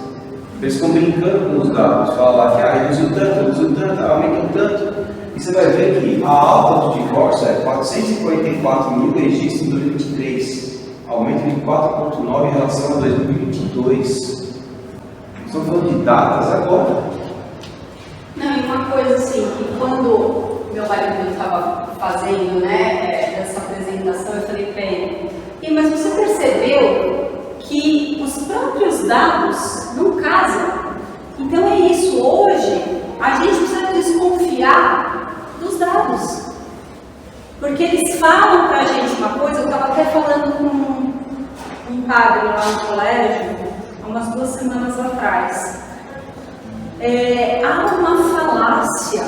Eles ficam brincando com os dados, falam lá que reduziu tanto, aumentou tanto. E você vai ver que a alta do divórcio é 444 mil registros em 2023, aumento de 4,9% em relação a 2022. Estamos falando de datas agora. Não, e uma coisa assim, que quando meu marido estava fazendo essa apresentação, eu falei para ele: mas você percebeu que os próprios dados não casam? Então é isso, hoje a gente precisa desconfiar dos dados, porque eles falam pra gente uma coisa. Eu estava até falando com um padre lá no colégio, há umas 2 semanas atrás. Há uma falácia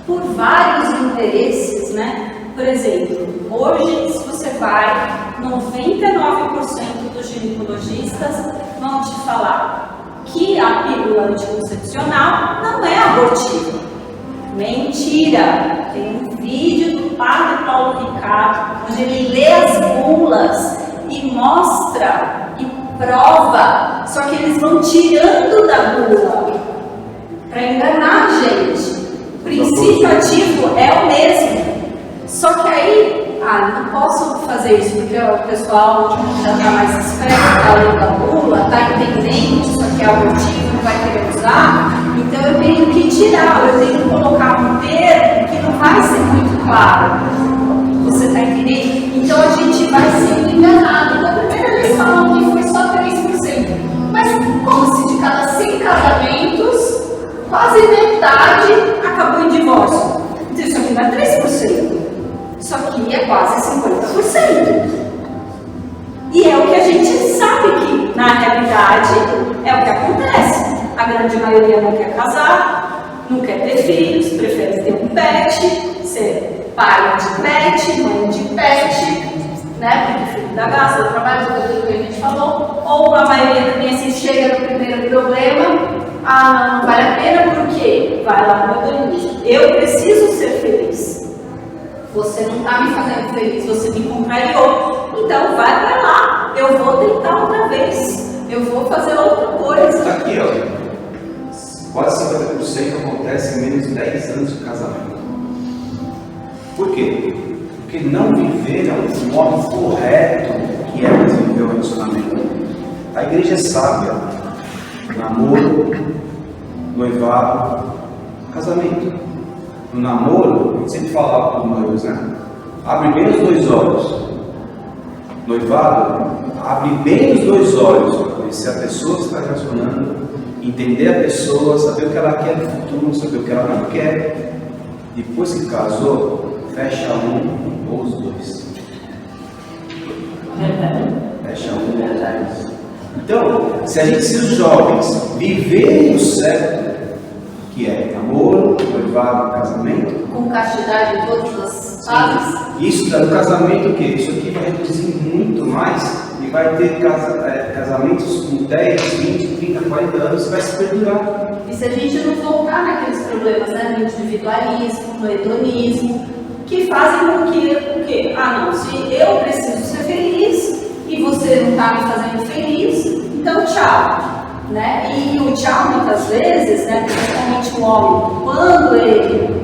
por vários interesses, né? Por exemplo, hoje, se você vai, 99% dos ginecologistas vão te falar que a pílula anticoncepcional não é abortiva. Mentira! Tem um vídeo do padre Paulo Ricardo, onde ele lê as bulas e mostra e prova, só que eles vão tirando da bula para enganar a gente. O princípio ativo é o mesmo. Só que aí, não posso fazer isso porque o pessoal já está mais esperto, está lendo a bula, está entendendo que isso aqui é abortivo, não vai querer usar, então eu tenho que tirar, eu tenho que colocar um termo que não vai ser muito claro. Você está entendendo? Então a gente vai sendo enganado. Na primeira eles falam que foi só 3%, mas como se de cada 100 casamentos, quase metade acabou em divórcio. Então isso aqui não é 3%. Isso aqui é quase 50%. E é o que a gente sabe que, na realidade, é o que acontece. A grande maioria não quer casar, não quer ter filhos, prefere ter um pet, ser pai de pet, mãe de pet, né? Porque filho da gasta, do trabalho, tudo aquilo que a gente falou. Ou a maioria também assim, chega no primeiro problema, não vale a pena porque vai lá no organismo. Eu preciso ser feliz. Você não está me fazendo feliz, você me contrariou. Então vai para lá, eu vou tentar outra vez, eu vou fazer outra coisa. Está aqui, ó. Quase 50% acontece em menos de 10 anos de casamento. Por quê? Porque não viveram o modo correto que é desenvolver o relacionamento. A igreja é sábia. Namoro, noivado, casamento. No namoro, a gente sempre fala para os noivos, né? Abre bem os 2 olhos. Noivado, abre bem os 2 olhos para conhecer a pessoa que está relacionando, entender a pessoa, saber o que ela quer no futuro, saber o que ela não quer. Depois que casou, fecha um ou os dois. Fecha um ou os dois. Então, se os jovens viverem o certo, que é amor, noivado, casamento, com castidade em todas as fases. Isso no casamento o quê? Isso aqui vai reduzir muito mais e vai ter casamentos com 10, 20, 30, 40 anos que vai se perdurar. E se a gente não voltar naqueles problemas, né, no individualismo, no hedonismo, que fazem com que o quê? Ah, não, se eu preciso ser feliz e você não está me fazendo feliz, então tchau. Né? E o tchau, muitas vezes, né, principalmente o homem, quando ele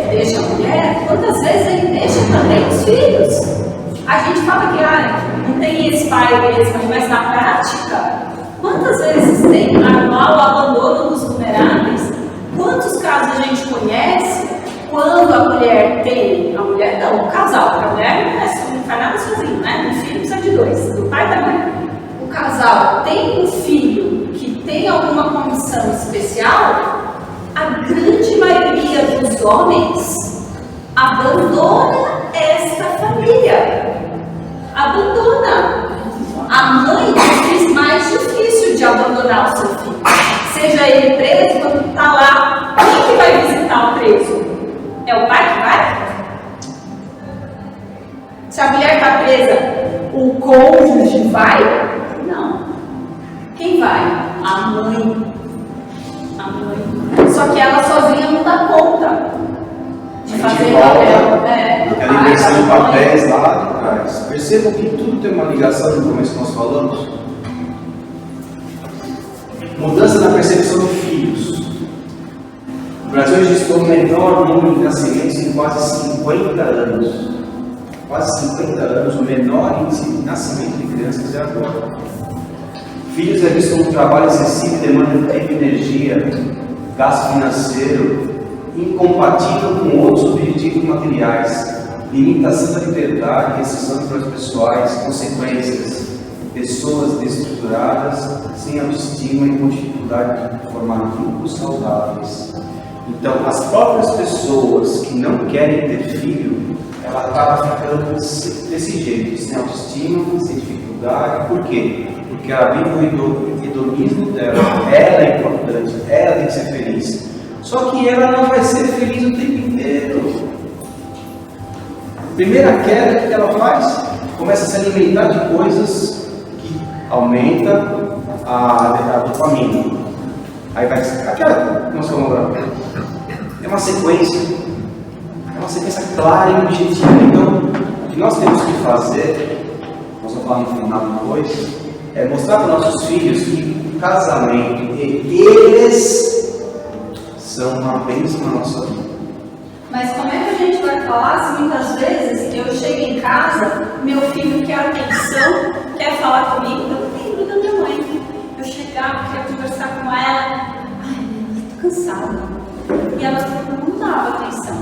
deixa a mulher, quantas vezes ele deixa também os filhos? A gente fala que não tem esse pai mesmo, mas na prática, quantas vezes tem anual abandono dos vulneráveis? Quantos casos a gente conhece quando a mulher tem, o casal, porque a mulher não faz nada sozinho, né? Um filho precisa de dois, do pai e da mãe. O casal tem um filho que tem alguma condição especial, a grande maioria dos homens abandona esta família. Abandona. A mãe é mais difícil de abandonar o seu filho. Seja ele preso, quando está lá, quem que vai visitar o preso? É o pai que vai? Se a mulher está presa, o cônjuge vai? Não. Quem vai? A mãe. A mãe. Só que ela sozinha não dá conta de fazer o papel. Aquela inversão de papéis lá de trás. Percebam que tudo tem uma ligação no começo que nós falamos. Mudança na percepção de filhos. O Brasil registrou o menor número de nascimentos em quase 50 anos. Quase 50 anos, o menor índice de nascimento de crianças é agora. Filhos é visto como trabalho excessivo e demanda de tempo e energia, gasto financeiro, incompatível com outros objetivos materiais, limitação da liberdade, restrição de projetos pessoais, consequências, pessoas desestruturadas, sem autoestima e com dificuldade de formar vínculos saudáveis. Então, as próprias pessoas que não querem ter filho, ela acaba ficando desse jeito, sem autoestima, sem dificuldade. Por quê? Porque ela vive o hedonismo dela, ela é importante, ela tem que ser feliz. Só que ela não vai ser feliz o tempo inteiro. Primeira queda que ela faz, começa a se alimentar de coisas que aumentam a dopamina. Aí vai aquela que nós falamos agora. É uma sequência clara e objetiva. Então, o que nós temos que fazer, nós vamos falar no final depois, é mostrar para nossos filhos que o casamento eles são uma bênção na nossa vida. Mas como é que a gente vai falar se muitas vezes eu chego em casa, meu filho quer atenção, quer falar comigo, eu não lembro da minha mãe. Eu chegava, queria conversar com ela, ai, mãe, tô cansada. E ela não dava atenção,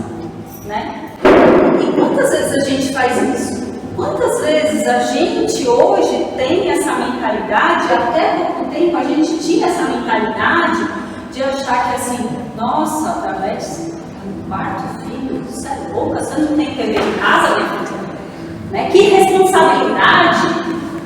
né? E quantas vezes a gente faz isso? Quantas vezes a gente hoje tem essa mentalidade, até pouco tempo a gente tinha essa mentalidade de achar que assim, nossa, através do quarto filho, você é louca, você não tem TV em casa, né? Que responsabilidade,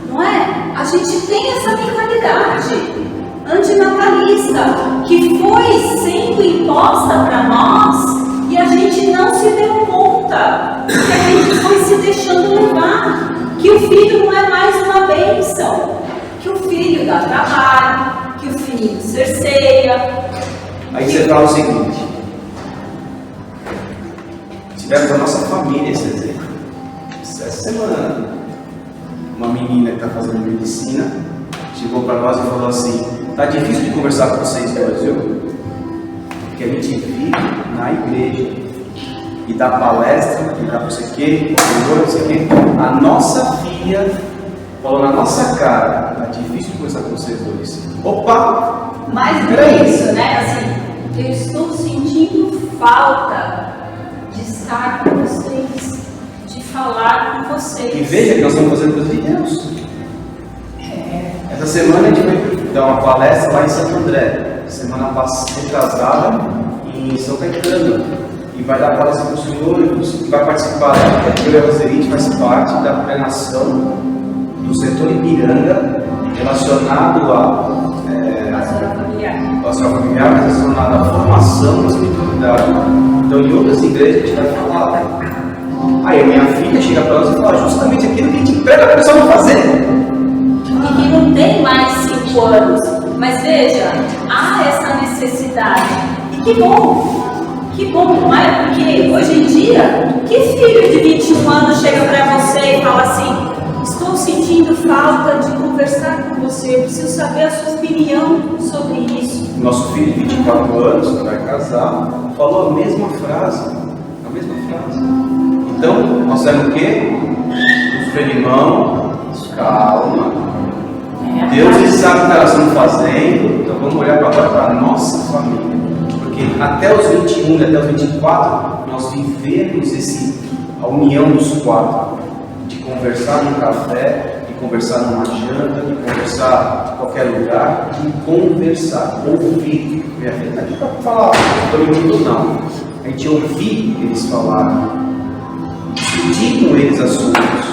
não é? A gente tem essa mentalidade antinatalista que foi sendo imposta para nós e a gente não se deu conta que a gente foi se deixando levar, que o filho não é mais uma bênção, que o filho dá trabalho, que o filho cerceia. Aí você fala o seguinte: tivemos a nossa família esse exemplo. Essa semana, uma menina que está fazendo medicina chegou para nós e falou assim: tá difícil de conversar com vocês dois, viu? Porque a gente vive na igreja e dá palestra, e dá não sei o quê, não sei o quê. A nossa filha falou na nossa cara: tá difícil de conversar com vocês dois. Opa! Mais do que isso, né? Assim, eu estou sentindo falta de estar com vocês, de falar com vocês. E veja que nós estamos fazendo coisa de Deus. Essa semana a gente vai dar uma palestra lá em Santo André. Semana passada, em São Caetano. e vai dar palestra para os senhores, e vai participar, eu e a Roserite faz parte da coordenação do setor Ipiranga relacionado a pastoral familiar, mas relacionado à formação da espiritualidade. Então, em outras igrejas, a gente vai falar. Aí a minha filha chega para nós e fala justamente aquilo que a gente prega para a pessoa não fazer. E que não tem mais 5 anos. Mas veja, há essa necessidade. E que bom, não é? Porque hoje em dia, que filho de 21 anos chega para você e fala assim: estou sentindo falta de conversar com você, eu preciso saber a sua opinião sobre isso. Nosso filho de 24 anos, que vai casar, falou a mesma frase. Então, nós sabemos o quê? Irmão, calma. Deus ele sabe o que nós estamos fazendo, então vamos olhar agora para a nossa família. Porque até os 21, até os 24, nós vivemos a união dos 4. De conversar num café, de conversar numa janta, de conversar em qualquer lugar, de conversar, ouvir. Minha filha está aqui para falar, não estou mentindo não. A gente ouvir eles falarem, discutir com eles assuntos,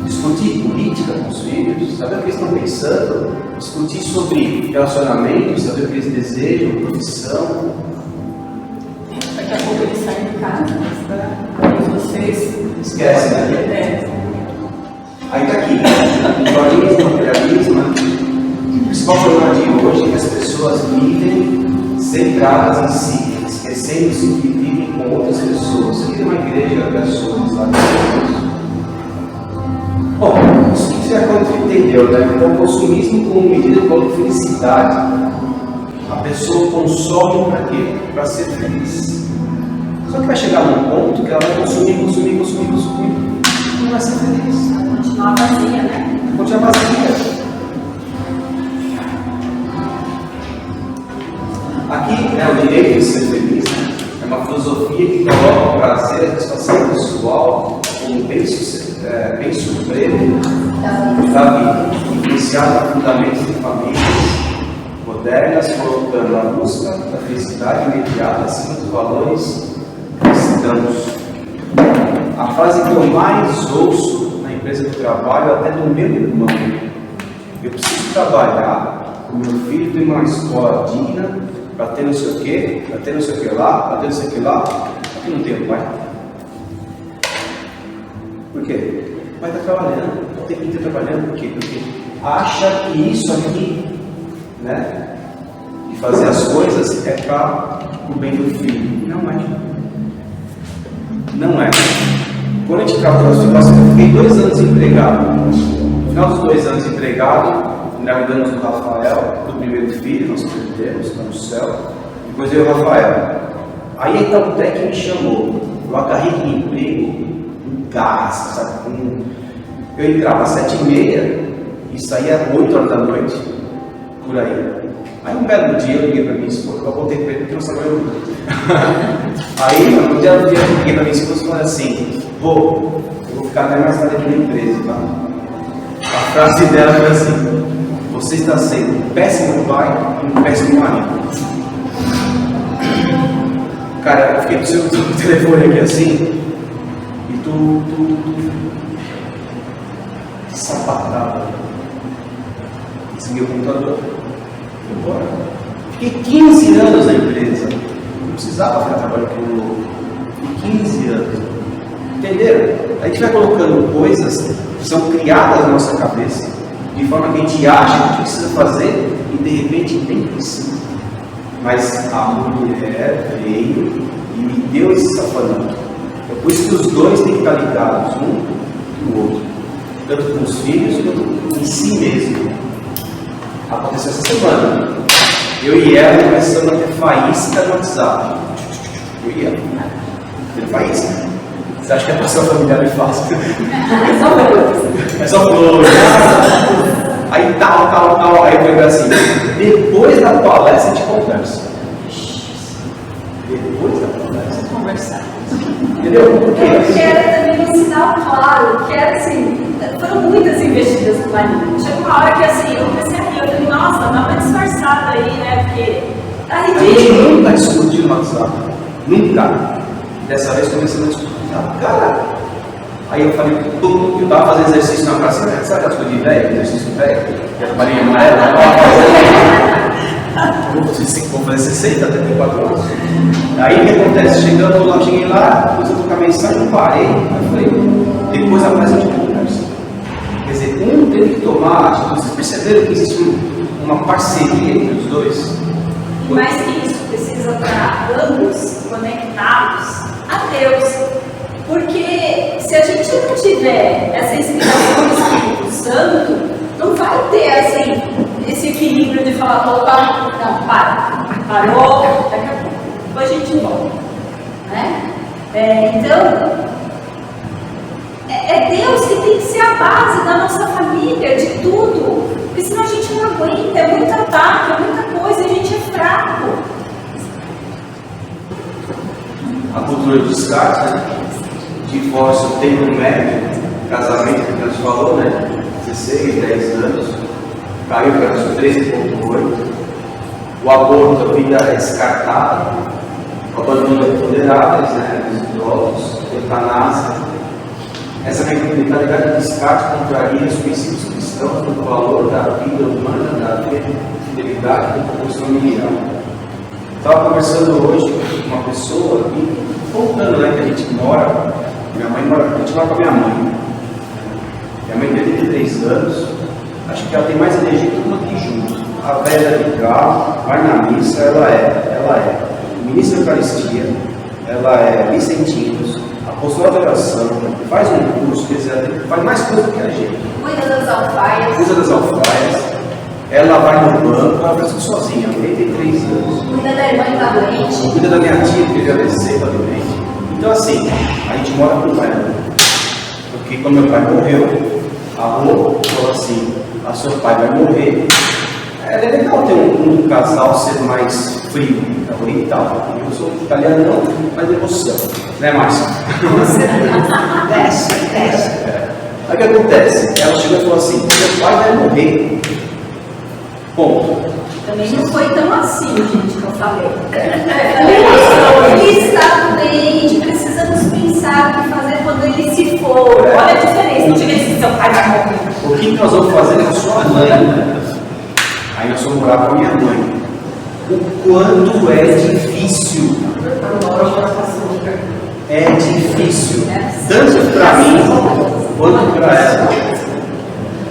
discutir política com os filhos, saber o que eles estão pensando, discutir sobre relacionamento, saber o que eles desejam, profissão. Daqui a pouco eles saem de casa, mas vocês esquece, né? Aí está aqui, individualismo, materialismo. O principal problema de hoje é que as pessoas vivem centradas em si, esquecendo-se que vivem com outras pessoas. Aqui tem uma igreja de pessoas lá dentro. Bom, isso que você já entendeu, né? Então, o consumismo como medida de felicidade. A pessoa consome para quê? Para ser feliz. Só que vai chegar num ponto que ela vai consumir, e não vai ser feliz. Vai continuar vazia, né? Vai continuar vazia. Aqui é o direito de ser feliz, né? É uma filosofia que coloca o prazer, a satisfação pessoal como bem supremo da vida, influenciado por fundamentos de famílias modernas, colocando a busca da felicidade imediata acima dos valores cristãos. A frase que eu mais ouço na empresa do trabalho, até do meu irmão: eu preciso trabalhar, o meu filho tem uma escola digna, para ter não sei o que, para ter não sei o que lá, para ter não sei o que lá. Aqui não tem o pai. Por quê? O pai está trabalhando, o tempo inteiro trabalhando. Por quê? Porque acha que isso aqui, né, de fazer as coisas é para o bem do filho. Não é. Não é. Quando a gente trabalha, eu fiquei 2 anos empregado. No final dos 2 anos empregado, engravidamos o Rafael, do primeiro filho, nós perdemos, está no céu. Depois veio o Rafael. Aí então o técnico me chamou. Eu agarrei de emprego, um gás, sabe? Eu entrava às 7h30 e saía às 8 horas da noite, por aí. Aí um belo dia eu liguei para minha esposa, eu voltei para ele porque não sabia muito. Aí um dia eu liguei para minha esposa e falei assim: eu vou ficar até mais tarde aqui na empresa, tá? A frase dela foi assim: você está sendo um péssimo pai e um péssimo marido. Cara, eu fiquei com o seu telefone aqui assim, e tu sapatada. Desliguei o computador. Fui embora. Fiquei 15 anos na empresa. Não precisava ficar trabalhando com o louco. Fiquei 15 anos. Entenderam? A gente vai colocando coisas que são criadas na nossa cabeça, de forma que a gente acha que precisa fazer e de repente nem precisa. Mas a mulher veio e me deu esse safanão. É por isso que os dois têm que estar ligados, um e o outro. Tanto com os filhos quanto em si mesmo. Aconteceu essa semana. Eu e ela começamos a ter faísca no WhatsApp. Eu e ela. Tendo faísca. Você acha que a passão familiar é fácil? É só flores. É só flores. Aí tal. Aí foi assim: depois da palestra a gente conversa. Depois da palestra a gente conversa. Entendeu? Por quê? Eu quero também um sinal claro, que era assim, foram muitas investidas no Marinho. Chegou uma hora que assim, eu comecei a rir, eu falei, nossa, dá uma disfarçada aí, né? Porque tá A gente ridículo. não está discutindo no WhatsApp. Nunca. Dessa vez começamos a discutir. Cara, aí eu falei, eu estava fazendo exercício na praça, sabe aquelas coisas de velho, exercício velho? Que a Marinha amarela, vou fazer 60, 34 anos. Aí o que acontece? Cheguei lá, depois eu tocar mensagem, parei, eu falei, depois a mais a gente conversa. Quer dizer, um teve que tomar atitude. Vocês perceberam que existe uma parceria entre os dois? E mais que isso, precisa estar ambos conectados a Deus. Porque se a gente não tiver essa inspiração do Espírito Santo, não vai ter assim, esse equilíbrio de falar, opa, não, parou, daqui a pouco, depois a gente volta. Né? Então, é Deus que tem que ser a base da nossa família, de tudo. Porque senão a gente não aguenta, é muito ataque, é muita coisa, a gente é fraco. A cultura de descarte, né? Divórcio, tempo médio, casamento, que a gente falou, né? 16, 10 anos, caiu para os 13,8. O aborto, a vida é descartada, o abandono de vulneráveis, né? Os idosos, eutanásia. Essa mentalidade de descarte contraria os princípios cristãos do valor da vida humana, da fidelidade e da composição familiar. Estava conversando hoje com uma pessoa aqui, contando, né, que a gente mora, a gente mora com a minha mãe. Minha mãe tem 33 anos, acho que ela tem mais energia que todo mundo aqui junto. A velha de carro, vai na missa, ela é ministra da Eucaristia, ela é Vicentinos, apostolado de oração, faz um curso, quer dizer, faz mais coisa que a gente. Cuida das alfaias. Cuida das alfaias, ela vai no banco, ela faz tudo sozinha, 83 anos. Cuida da irmã que está doente. Cuida da minha tia, que veio AVC, está doente. Então assim, a gente mora com ela. Porque quando meu pai morreu, a avó falou assim, a seu pai vai morrer. É legal ter um casal ser mais frio, oriental. Eu sou italiano, não, mas devoção. Né, Márcia? Desce. Aí o que acontece? Ela chegou e falou assim, meu pai vai morrer. Ponto. Também não foi tão assim, gente, que eu falei. Ele está doente, precisamos pensar o que fazer quando ele se for. Olha a diferença, não chega assim, seu pai vai morrer. O que nós vamos fazer com a sua mãe? Aí nós fomos morar com a minha mãe. O quanto é difícil. É difícil. Tanto para mim quanto para ela.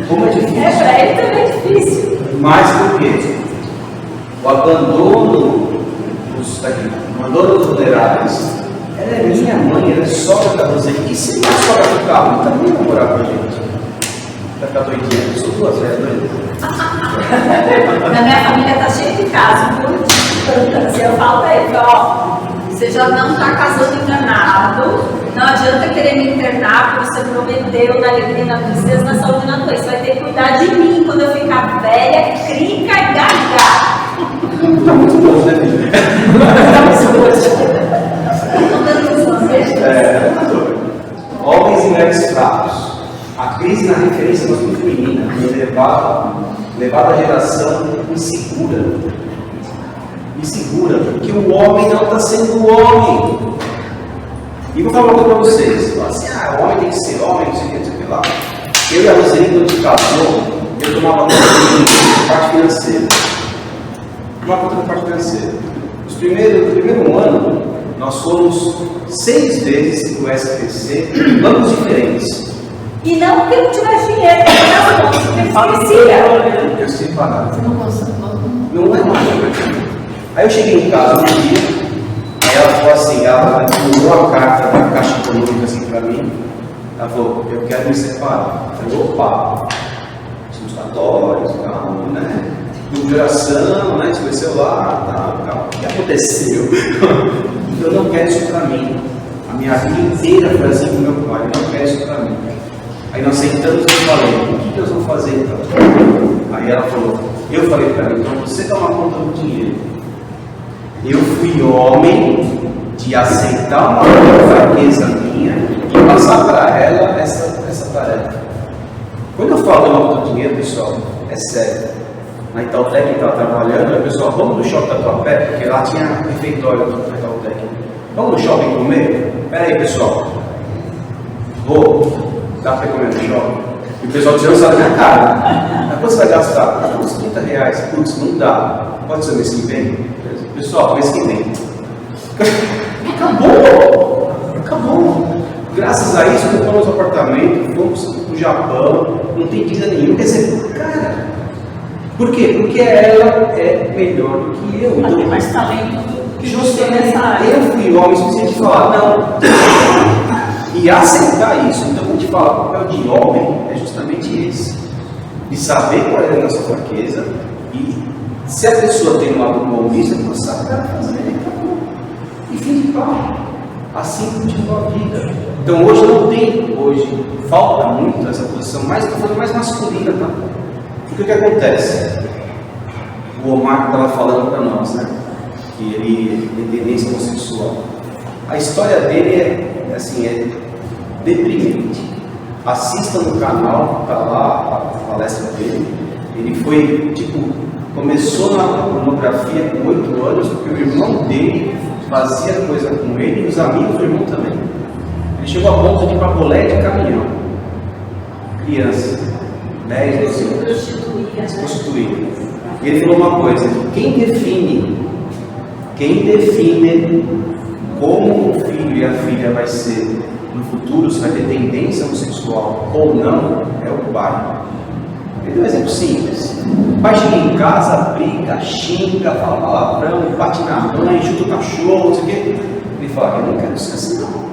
Como é difícil. Para ele também é difícil. Mais do que o abandono dos vulneráveis. Ela é minha mãe, ela é sogra da Roseli. E se não é sogra do carro, também vai morar com a gente. Vai ficar doidinha. Eu sou duas vezes doida. Na minha família está cheio de casos, viu? Se eu falo para ele, ó, você já não está casando enganado, não adianta querer me internar, porque você prometeu na alegria, na tristeza, na saúde e na doença. Você vai ter que cuidar de mim quando eu ficar velha, crica e gaga. Tá muito bom, né, filho? Homens e mulheres fracos. A crise na referência masculina feminina levada à geração insegura, porque o homem não está sendo o homem. E vou falar uma coisa para vocês. Assim, o homem tem que ser homem, não sei o que lá. Eu e a Roseli, quando a gente casou, eu tomava conta da parte financeira. No primeiro ano, nós fomos 6 vezes para o SPC, em bancos diferentes. E não porque não tivesse dinheiro, porque esquecia. Eu sei pagar. Não é mais. Aí eu cheguei em casa um dia, aí ela falou assim, ela mandou a carta da Caixa Econômica assim para mim. Ela falou, eu quero me separar. Eu falei, opa, somos católicos, calma, né? Grupo de oração, né? Escolheu lá, calma. O que aconteceu? Eu não quero isso para mim. A minha vida inteira foi assim com meu pai, eu não quero isso para mim. Aí nós sentamos e falei, o que nós vamos fazer então? Aí ela falou, eu falei para ela, então você toma conta do dinheiro. Eu fui homem de aceitar uma fraqueza minha e passar para ela essa tarefa. Quando eu falo tomar conta do dinheiro, pessoal, é sério. Na Itautec que estava trabalhando, o pessoal, vamos no shopping da tua pé, porque lá tinha refeitório na Itautec. Vamos no shopping comer? Pera aí, pessoal. Vou. Dá pra comer no shopping? E o pessoal tirando sarro na minha cara. Mas quanto você vai gastar? Uns R$30. Putz, não dá. Pode ser o mês que vem? Pessoal, mês que vem. Acabou. Graças a isso, compramos um apartamento, fomos pro Japão, não tem dívida nenhuma. Quer dizer, cara, por quê? Porque ela é melhor do que eu. Ela Então, tem mais talento que você justamente nessa área. eu fui homem suficiente de falar não. E aceitar isso. Então, quando a gente fala o papel de homem, é justamente esse. De saber qual é a nossa fraqueza e se a pessoa tem um lado bom nisso, ela sabe fazer, acabou. E fim de papo. Assim continua a vida. Então hoje falta muito essa posição, mais estou falando mais masculina, tá? Porque o que acontece? O Omar estava falando para nós, né? Que ele tem tendência homossexual. A história dele é deprimente. Assista no canal, está lá a palestra dele. Ele foi, começou na pornografia com 8 anos, porque o irmão dele fazia coisa com ele e os amigos do irmão também. Ele chegou a ponto de ir para bolé de caminhão. Criança, 10, 12 anos. Se prostituir. E ele falou uma coisa: quem define como o filho e a filha vai ser no futuro, se vai ter tendência homossexual ou não, é o pai. Ele deu um exemplo simples. O pai chega em casa, briga, xinga, fala palavrão, bate na mãe, chuta o cachorro, não sei o quê. Ele fala: eu não quero ser assim, não.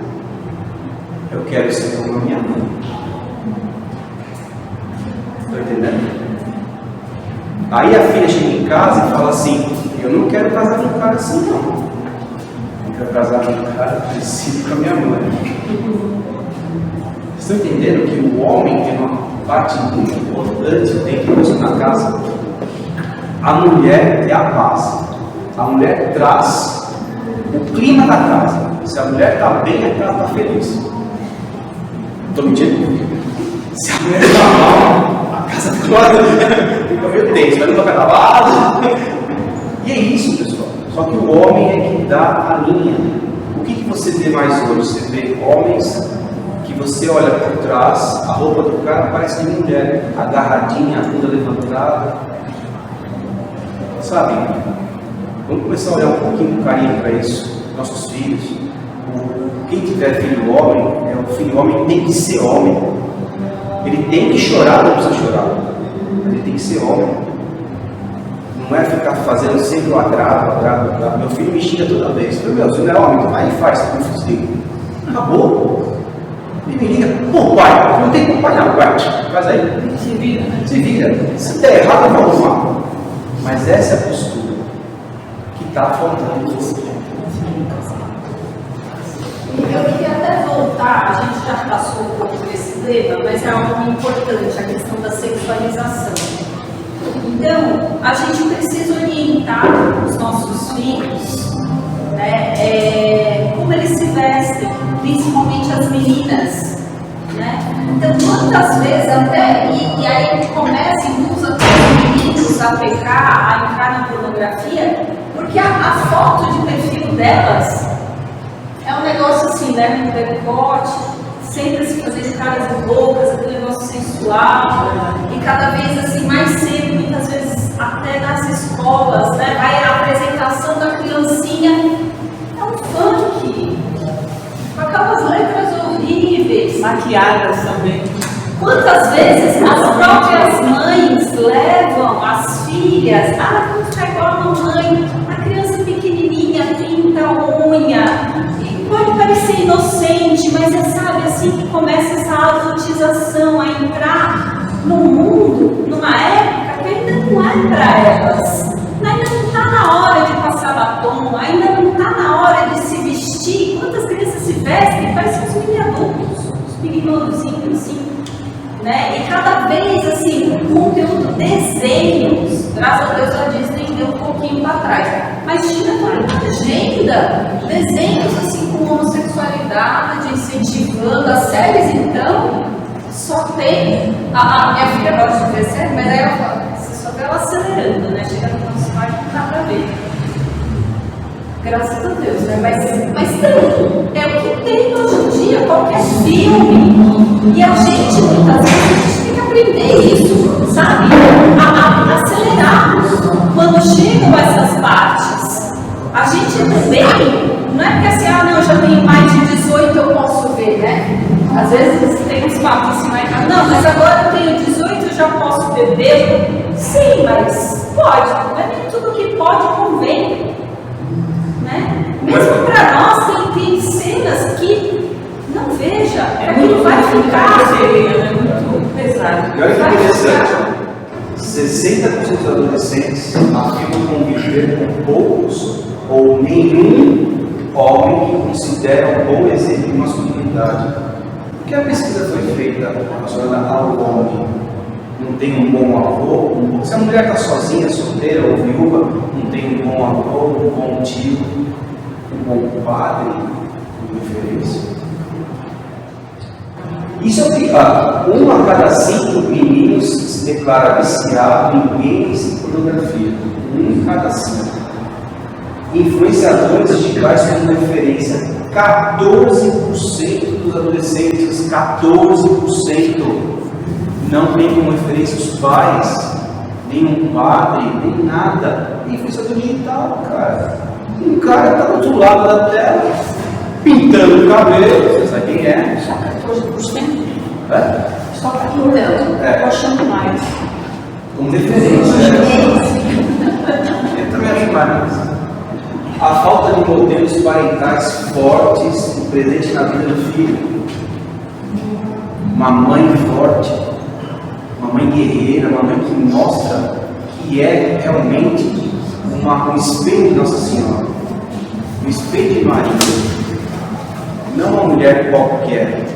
Eu quero ser como a minha mãe. Estão entendendo? Aí a filha chega em casa e fala assim: eu não quero casar com um cara assim, não. Eu quero casar com um cara parecido com a minha mãe. Vocês estão entendendo que o homem tem uma parte muito importante dentro disso na casa? A mulher é a base. A mulher traz o clima da casa. Se a mulher está bem, a casa está feliz. Estou mentindo? Se a mulher está mal, a casa fica meio tenso, vai no tocar da base. E é isso, pessoal. Só que o homem é que dá a linha. O que você vê mais hoje? Você vê homens que você olha por trás, a roupa do cara parece de mulher, agarradinha, a bunda levantada. Sabe? Vamos começar a olhar um pouquinho com carinho para isso. Nossos filhos. Quem tiver filho homem, o filho homem tem que ser homem. Ele tem que chorar, não precisa chorar. Mas ele tem que ser homem. Não é ficar fazendo sempre o agrado. Meu filho me xinga toda vez. Eu falei: meu, você não é homem, então vai e faz, você não faz. Acabou. Ele me liga: pô, pai, não tem como pai, não, pai, faz aí. Se vira, né? Se vira. Se der errado, eu vou arrumar. Mas essa é a postura que está faltando. Eu queria até voltar, a gente já passou um pouco desse tema, mas é algo importante, a questão da sexualização. Então, a gente precisa orientar os nossos filhos, né, como eles se vestem, principalmente as meninas. Né? Então, quantas vezes até, e aí a gente começa e usa os meninos a pecar, a entrar na pornografia, porque a foto de perfil delas é um negócio assim, né, no decote, sempre se fazendo caras loucas, aquele negócio sensual, e cada vez assim, mais cedo, muitas vezes até nas escolas, né, vai a apresentação da criancinha, é um funk, com aquelas letras horríveis. Maquiadas também. Quantas vezes as próprias mães levam as filhas, vamos ficar igual a mamãe, a criança pequenininha, pinta a unha, e pode parecer inocente, mas sabe, assim que começa essa adultização a entrar no mundo, numa época que ainda não é para elas, ainda não está na hora de passar batom, ainda não está na hora de se vestir. Quantas crianças se vestem, parecem uns mini adultos, uns meninozinhos assim, né? E cada vez assim, o conteúdo, desenhos, graças a Deus a Disney deu um pouquinho para trás, mas tinha toda uma agenda, desenhos assim com homossexualidade, incentivando as séries. Então só tem a minha filha gosta de ver série, mas aí ela fala, você só vê ela acelerando, né? Chega no nosso pai, não dá pra ver. Graças a Deus, né? Mas tem, é o que tem hoje em dia, qualquer filme. E a gente, muitas vezes, a gente tem que aprender isso, sabe? A acelerar quando chegam essas partes. A gente também, não é porque assim, não, eu já tenho mais de 18, eu posso ver, né? Às vezes tem uns papos assim, não, mas agora eu tenho 18, eu já posso beber. Sim, mas pode, não é nem tudo que pode convém. Né? Mesmo para nós tem cenas que não veja, aquilo vai ficar muito pesado. E olha que interessante, 60% dos adolescentes afirmam conviver com poucos ou nenhum homem que considera um bom exemplo de masculinidade. Por que a pesquisa foi feita relacionada ao homem? Não tem um bom avô? Se a mulher está sozinha, solteira ou viúva, não tem um bom avô, um bom tio, um bom padre, de referência. Isso é o que a cada 5 meninos se declara viciado em games e pornografia. 1 em cada 5. Influenciadores digitais como referência, 14% dos adolescentes, 14%. Não tem como referência os pais, nem um padre, nem nada. Influenciador digital, cara. Um cara está do outro lado da tela, pintando o cabelo, você sabe quem é? Só 14%? É? Só 14%. É. Eu achando mais. Como referência, Eu também acho mais. A falta de modelos parentais fortes e presentes na vida do filho. Uma mãe forte, uma mãe guerreira, uma mãe que mostra que é realmente um espelho de Nossa Senhora, um espelho de Maria, não uma mulher qualquer.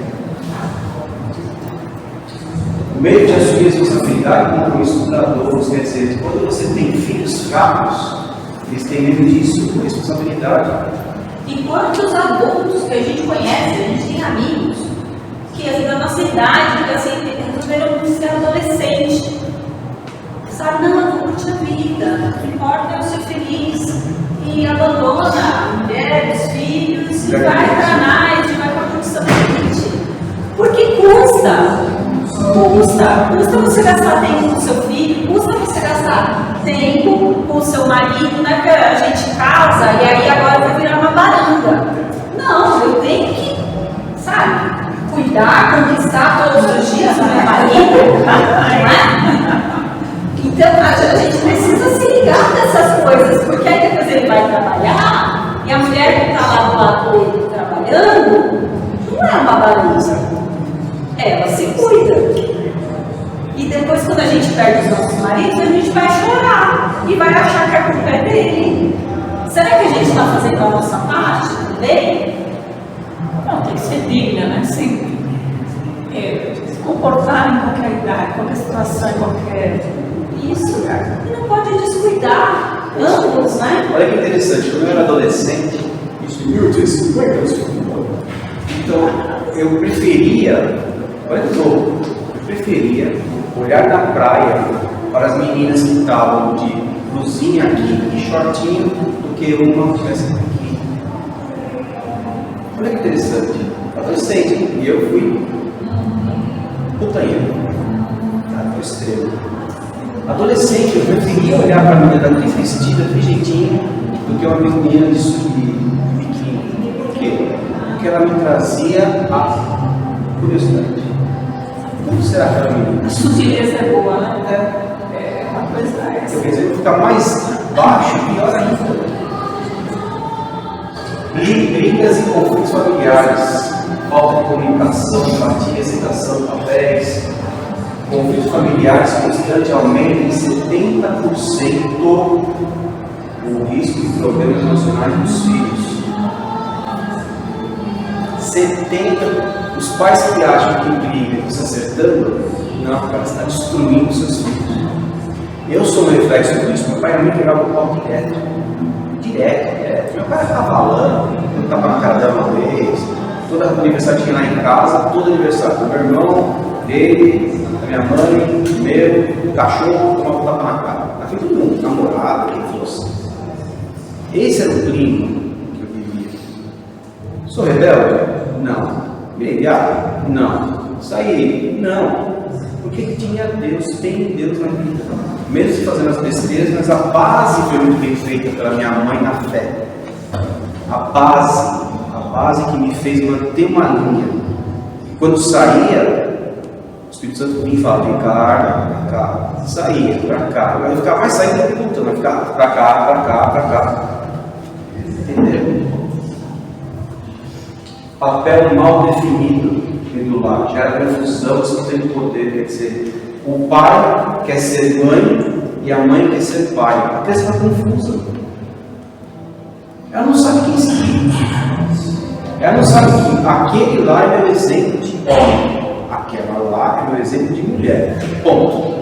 O meio de assumir responsabilidade e compromisso cuidadoso, quer dizer, quando você tem filhos fracos, eles têm medo disso, responsabilidade. E quantos adultos que a gente conhece, a gente tem amigos, que assim, da nossa idade, que assim, resolveram ser adolescente. Sabe, não, eu vou curtir a vida, o que importa é eu ser feliz. E abandona a mulher, os filhos, e vai para a night, vai para a condição elite. Porque custa você gastar tempo com o seu filho, custa você gastar tempo com o seu marido, não é que a gente casa e aí agora vai virar uma baranga. Não, eu tenho que, sabe, cuidar, conquistar todos os dias o meu marido, não é? Então a gente precisa se ligar dessas coisas, porque aí depois ele vai trabalhar e a mulher que está lá do lado dele trabalhando não é uma balança. Ela se cuida. E depois, quando a gente perde os nossos maridos, a gente vai chorar e vai achar que a culpa é dele. Será que a gente está fazendo a nossa parte também? Não, tem que ser digna, né? Sempre. Se comportar em qualquer idade, qualquer situação, em qualquer. Isso, cara. E não pode descuidar ambos, né? Olha que interessante, quando eu era adolescente, isso em 1850, então eu preferia, olha que louco, eu preferia olhar da praia para as meninas que estavam de blusinha aqui e shortinho do que uma que estivesse aqui. Olha que interessante, adolescente, e eu fui putanheiro, até o extremo. Adolescente, eu preferia olhar para a menina daqui vestida, de jeitinho, do que uma menina de biquíni. Por quê? Porque ela me trazia a curiosidade. Como será aquela menina? A sutileza é boa, né? É uma coisa essa. Quer dizer, ficar mais baixo, pior ainda. Brigas e conflitos familiares, falta de comunicação, empatia, aceitação de papéis. Conflitos familiares constante aumenta em 70% o risco de problemas emocionais dos filhos. 70%. Os pais que acham que briga se acertando, não, porque ela está destruindo seus filhos. Eu sou um reflexo disso. Meu pai e a mãe pegavam o pau direto. Meu pai estava falando, eu estava na cara dela uma vez. Todo aniversário tinha lá em casa, todo aniversário do meu irmão, dele, da minha mãe, meu, o cachorro, tomava um tapa na cara. Na frente de todo mundo, namorado, quem fosse. Esse era o clima que eu vivia. Sou rebelde? Não. Brigado? Não. Saí? Não. Porque tinha Deus, tem Deus na vida. Mesmo fazendo as besteiras, mas a base foi muito bem feita pela minha mãe na fé. A base que me fez manter uma linha. Quando saía, o Espírito Santo vinha e falava, vem cá, saía para cá. Eu ficava mais saindo do que voltando, eu ficava para cá. Entendeu? Papel mal definido dentro do lar, gera confusão, isso não tem poder. Quer dizer, o pai quer ser mãe e a mãe quer ser pai. A criança está confusa. Ela não sabe quem é. Ela não sabe que aquele lá é meu exemplo de homem, aquela lá é meu exemplo de mulher. Ponto.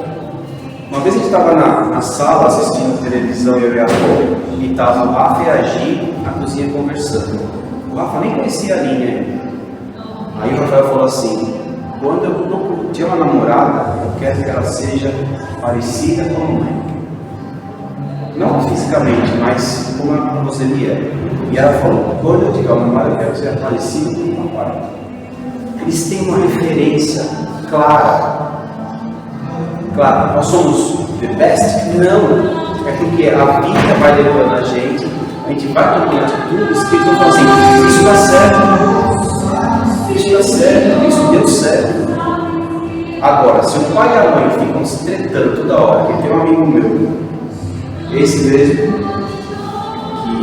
Uma vez a gente estava na sala assistindo televisão, eu e a avó, e estava o Rafa e a Gi na cozinha conversando. O Rafa nem conhecia a linha ainda. Aí o Rafael falou assim: quando eu tinha uma namorada, eu quero que ela seja parecida com a mãe. Não fisicamente, mas como a vozeria é. E ela falou: quando eu tiver uma namorada, eu quero que seja parecida com o papai. Eles têm uma referência clara. Claro, nós somos the best? Não. É porque a vida vai levando a gente vai tomando atitudes que eles vão falar assim: isso dá certo, isso deu certo. Agora, se o pai e a mãe ficam se tretando toda hora, que tem um amigo meu, esse mesmo,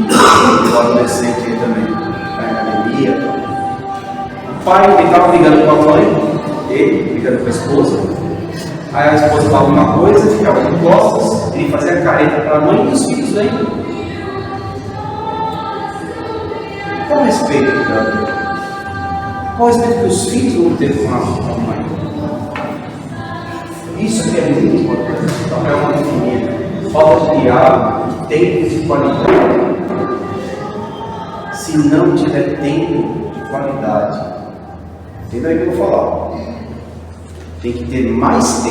que é um adolescente aí também, vai na academia, o pai ele estava brigando com a mãe, ele brigando com a esposa, aí a esposa falava uma coisa, ficava de costas, ele fazia careta para a mãe e os filhos vêm. Qual o respeito, cara? Qual o respeito que os filhos vão ter com a mãe? Isso que é muito importante, papel mal definido, falta de diálogo, tempo de qualidade. Se não tiver tempo de qualidade, entenda aí o que eu vou falar. Tem que ter mais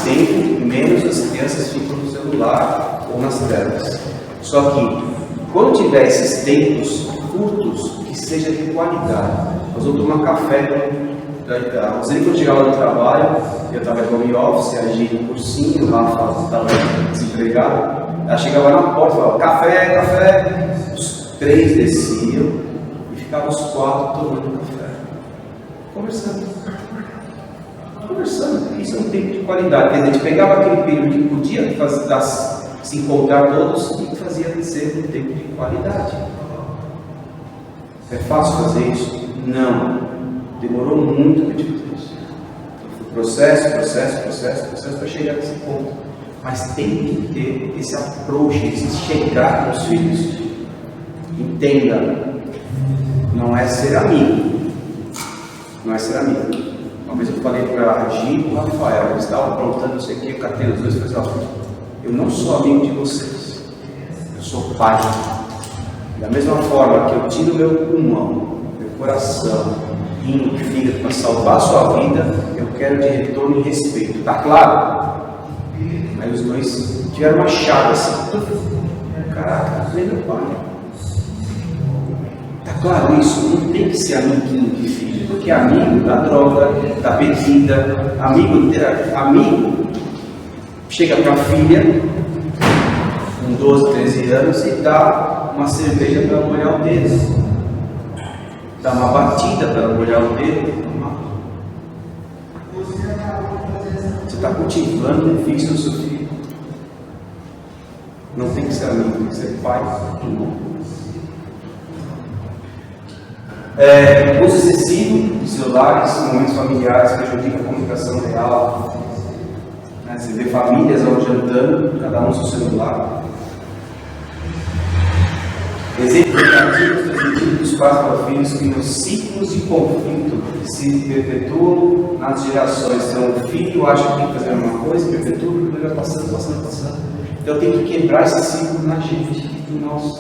tempo, menos as crianças ficam no celular ou nas telas. Só que, quando tiver esses tempos curtos, que seja de qualidade. Nós vamos tomar café. A Roseli, quando chegava no trabalho, eu estava de home office, a Gi no cursinho, o Rafa estava desempregado. Ela chegava na porta e falava: café. Os 3 desciam e ficavam os 4 tomando café. Conversando. Isso é um tempo de qualidade. A gente pegava aquele período que podia se encontrar todos e fazia ser um tempo de qualidade. É fácil fazer isso? Não. Demorou muito para fazer isso. Processo para chegar nesse ponto. Mas tem que ter esse approach, esse chegar com os filhos. Entenda, não é ser amigo. Uma vez eu falei para a Gi e o Rafael, eles estavam aprontando isso aqui, eu catei os dois e falei: eu não sou amigo de vocês, eu sou pai. Da mesma forma que eu tiro meu pulmão, meu coração, rim, fígado para salvar a sua vida, eu quero de retorno e respeito. Tá claro? Aí os dois tiveram uma chave assim. Caraca, vem meu pai. Tá claro isso? Não tem que ser amiguinho de filho, porque amigo da droga, da bebida, amigo chega para a filha com 12, 13 anos e dá uma cerveja para molhar o dedo, dá uma batida para molhar o dedo. Você está cultivando um vício no seu filho. Não tem que ser amigo, tem que ser pai e irmão. Uso excessivo de celulares, momentos familiares, prejudica a comunicação real. Você vê famílias ao jantando, cada um no seu celular. Exemplos negativos transmitidos dos pais para filhos criam ciclos de conflito que se perpetuam nas gerações. Então o filho acha que tem que fazer uma coisa, perpetua, e vai passando. Então tem que quebrar esse ciclo na gente, em nós.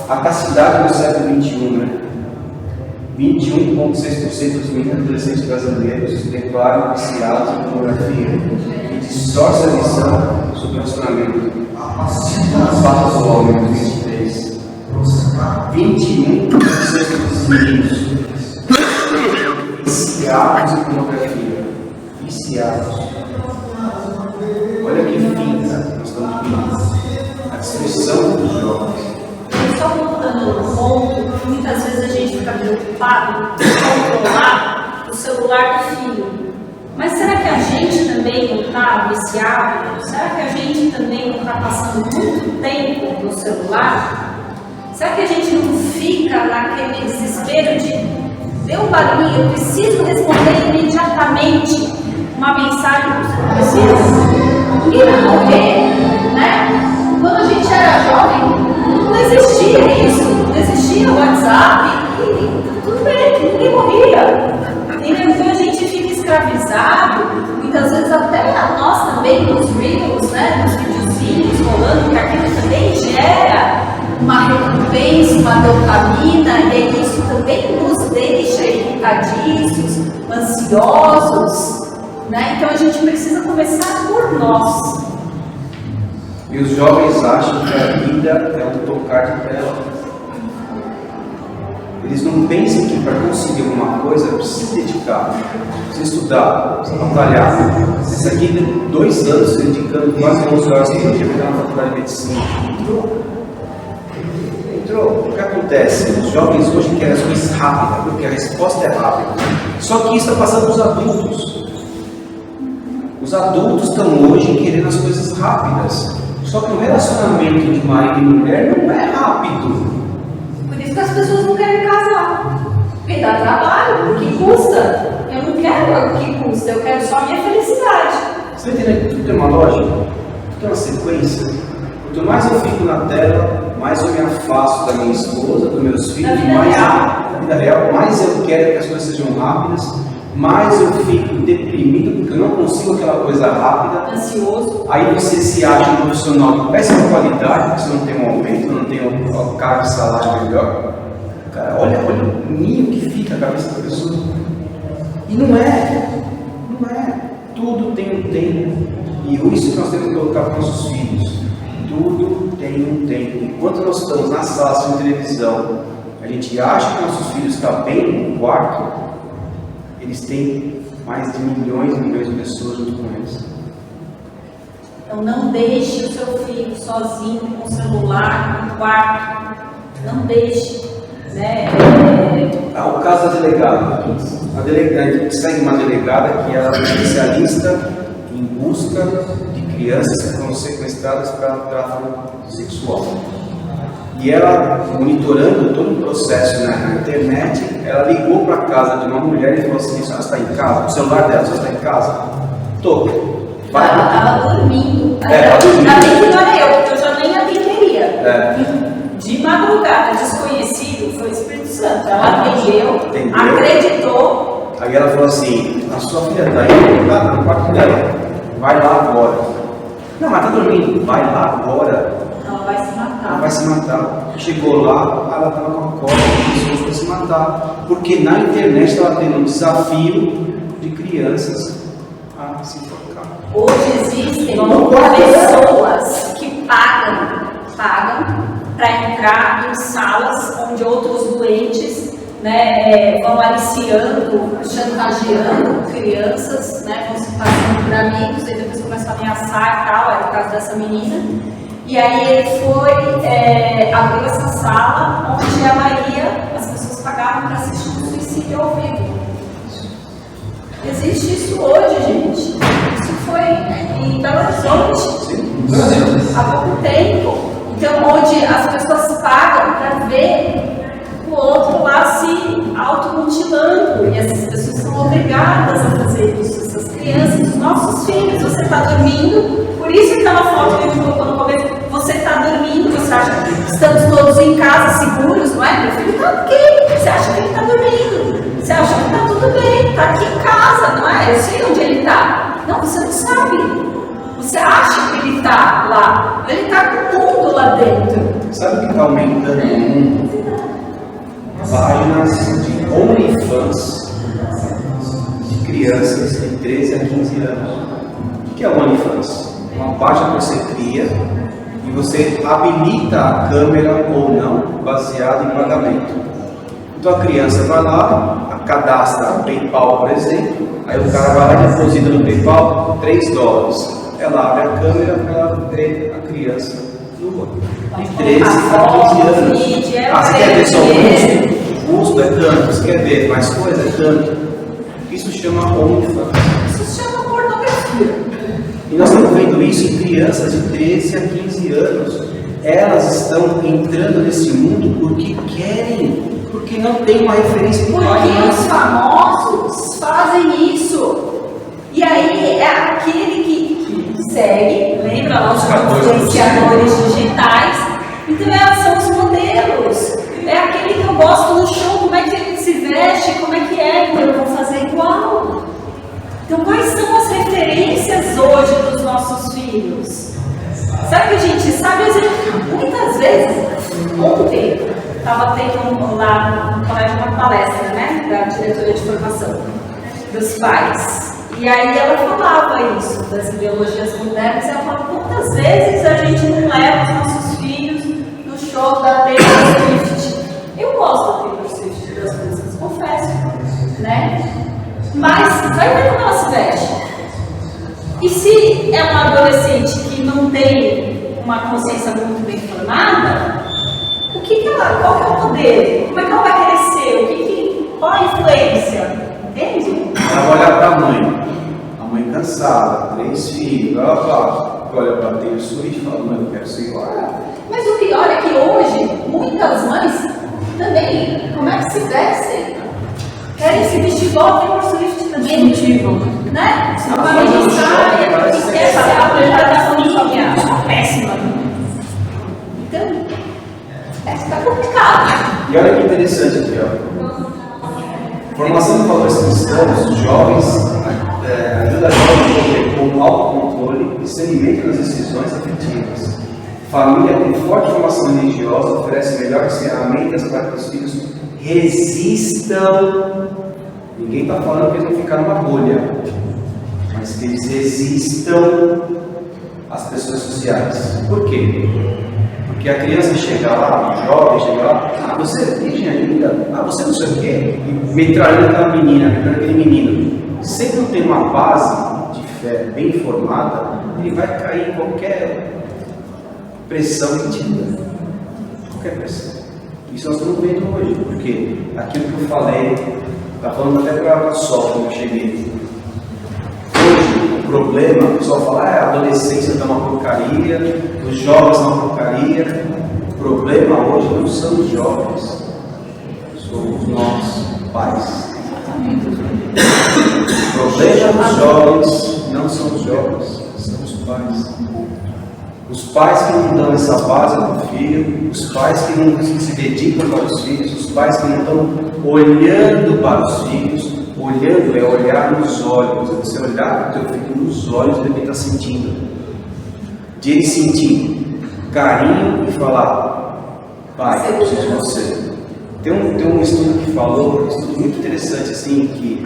A cacidade do século XXI, né? 21,6% dos meninos e adolescentes brasileiros declaram viciados em pornografia. distorce a visão sobre o relacionamento. As falas do homem, 23. 21 dos meninos viciados em pornografia. Viciados. Olha que fim, cara, nós estamos vivendo. A destruição dos jovens. Só voltando no ponto, muitas vezes a gente fica preocupado em controlar o celular do filho. Mas será que a gente também não está viciado? Será que a gente também não está passando muito tempo no celular? Será que a gente não fica naquele desespero de deu um barulho, eu preciso responder imediatamente uma mensagem que você precisa? Ninguém vai morrer, né? Quando a gente era jovem, não existia isso, não existia o WhatsApp, e tudo bem, ninguém morria. Então a gente fica escravizado, muitas vezes até nós também, nos reels, né, nos videozinhos rolando, que aquilo também gera uma recompensa, uma dopamina, e aí isso também nos deixa irritadiços, ansiosos, né? Então a gente precisa começar por nós. E os jovens acham que a vida é um tocar de tela. Eles não pensam que para conseguir alguma coisa precisa dedicar, precisa estudar, precisa batalhar. Esse aqui tem 2 anos dedicando quase 11 horas por dia para na faculdade de medicina. Entrou. O que acontece? Os jovens hoje querem as coisas rápidas, porque a resposta é rápida. Só que isso está passando para os adultos. Os adultos estão hoje querendo as coisas rápidas. Só que o relacionamento de marido e mulher não é rápido. Por isso que as pessoas não querem casar. Porque dá trabalho, o que custa? Eu não quero o que custa, eu quero só a minha felicidade. Você está entendendo que tudo tem uma lógica? Tudo tem uma sequência. Quanto mais eu fico na tela, mais eu me afasto da minha esposa, dos meus filhos, da vida real, mais eu quero que as coisas sejam rápidas, mais eu fico deprimido porque eu não consigo aquela coisa rápida. Ansioso. Aí você se acha um profissional de péssima qualidade, porque você não tem um aumento, não tem um cargo de salário melhor. Cara, olha o ninho que fica a cabeça da pessoa. E não é. Tudo tem um tempo. E isso que nós temos que colocar para os nossos filhos. Tudo tem um tempo. Enquanto nós estamos na sala assistindo televisão, a gente acha que nossos filhos estão bem no quarto, eles têm mais de milhões e milhões de pessoas junto com eles. Então não deixe o seu filho sozinho com o celular no quarto. Não deixe. Né? O caso da delegada. A gente segue uma delegada que ela é especialista em busca de crianças que foram sequestradas para tráfico sexual. E ela, monitorando todo o processo na internet, ela ligou para a casa de uma mulher e falou assim: a senhora está em casa? O celular dela, a senhora está em casa? Estou. Ela estava dormindo. Ainda bem que não era eu, porque eu já nem atenderia. De madrugada, desconhecido, foi o Espírito Santo. Ela atendeu, acreditou. Aí ela falou assim: a sua filha está aí, no quarto dela, vai lá agora. Não, mas está dormindo, vai lá agora. Ela vai se matar. Ela vai se matar. Chegou lá, ela estava com a corda, pessoas para se matar. Porque na internet estava tendo um desafio de crianças a se tocar. Hoje existem pessoas que pagam para entrar em salas onde outros doentes, né, vão aliciando, chantageando crianças, né, vão se passando por amigos e depois começam a ameaçar e tal. Era o caso dessa menina. E aí ele foi, abriu essa sala onde ela ia, as pessoas pagavam para assistir um suicídio ao vivo. Existe isso hoje, gente. Isso foi em Belo Horizonte, há pouco tempo. Então, onde as pessoas pagam para ver o outro lá se automutilando. E essas pessoas são obrigadas a fazer isso. Essas crianças, os nossos filhos. Você está dormindo, por isso aquela foto que a gente colocou no começo, você está dormindo, você acha que estamos todos em casa seguros, não é? Meu filho está aqui, você acha que ele está dormindo, você acha que está tudo bem, está aqui em casa, não é? Eu sei onde ele está. Não, você não sabe. Você acha que ele está lá, ele está com o mundo lá dentro. Sabe o que está aumentando no mundo? Páginas de OnlyFans de crianças de 13 a 15 anos. O que é o OnlyFans? Uma página que você cria e você habilita a câmera ou não, baseado em pagamento. Então a criança vai lá, cadastra o PayPal, por exemplo, aí o cara vai lá e deposita no PayPal $3. Ela abre a câmera para ela ver a criança nua. De 13 a 15 anos. Você quer ver só o custo? O custo é tanto. Você quer ver mais coisa? É tanto. Isso chama OnlyFans. Isso se chama pornografia. E nós estamos vendo isso em crianças de 13 a 15 anos. Elas estão entrando nesse mundo porque querem, porque não tem uma referência de pai. Porque os famosos fazem isso. E aí é aquele que segue, lembra lá os influenciadores digitais? Então são os modelos. É aquele que eu gosto no show, como é que ele se veste, como é que é, então eu vou fazer igual. Então quais são as referências hoje dos nossos filhos? Sabe que a gente sabe, muitas vezes, ontem estava tendo lá no colégio uma palestra, né, da diretoria de formação dos pais. E aí ela falava isso, das ideologias modernas, e ela falava quantas vezes a gente não leva os nossos filhos no show da Taylor Swift. Eu gosto da Taylor Swift, das músicas, confesso, né? Mas vai ver como ela se veste. E se é uma adolescente que não tem uma consciência muito bem formada, qual que é o modelo? Como é que ela vai crescer? Qual a influência? Entende? Ela vai olhar para a mãe cansada, 3 filhos, ela olha para a Taylor Swift e fala, mãe, eu quero ser igual a ela. Mas o pior é que hoje, muitas mães também, como é que se vestem? Querem se vestir igual a Taylor Swift também. Motivo. Né? Ela Uma faz um mensagem, show, esquece a apresentaçãozinha. Péssima. Então, está complicado. E olha que interessante aqui, ó. Formação de valores cristãos, os jovens, ajuda a jovens a ter com autocontrole e discernimento nas decisões afetivas. Família com forte formação religiosa oferece melhores ferramentas para que os filhos resistam. Ninguém está falando que eles vão ficar numa bolha, mas que eles resistam às pressões sociais. Por quê? Porque a criança chega lá, o jovem chega lá, você é virgem ainda, você não sei o quê, e metralhando aquela menina, metralhando aquele menino. Se ele não tem uma base de fé bem formada, ele vai cair em qualquer pressão mentira. Qualquer pressão. Isso nós estamos vendo hoje, porque aquilo que eu falei, está falando até para a Sol, quando eu cheguei. Hoje, o problema, o pessoal fala, a adolescência está uma porcaria, os jovens são uma porcaria. O problema hoje não são os jovens, somos nós, pais. O problema dos jovens não são os jovens, são os pais. Os pais que não dão essa base para o filho, os pais que não se dedicam para os filhos, os pais que não estão olhando para os filhos. Olhando é olhar nos olhos, é você olhar para o teu filho nos olhos do que ele está sentindo. De ele sentir carinho e falar, pai, eu preciso de você. Tem um estudo que falou, um estudo muito interessante assim, que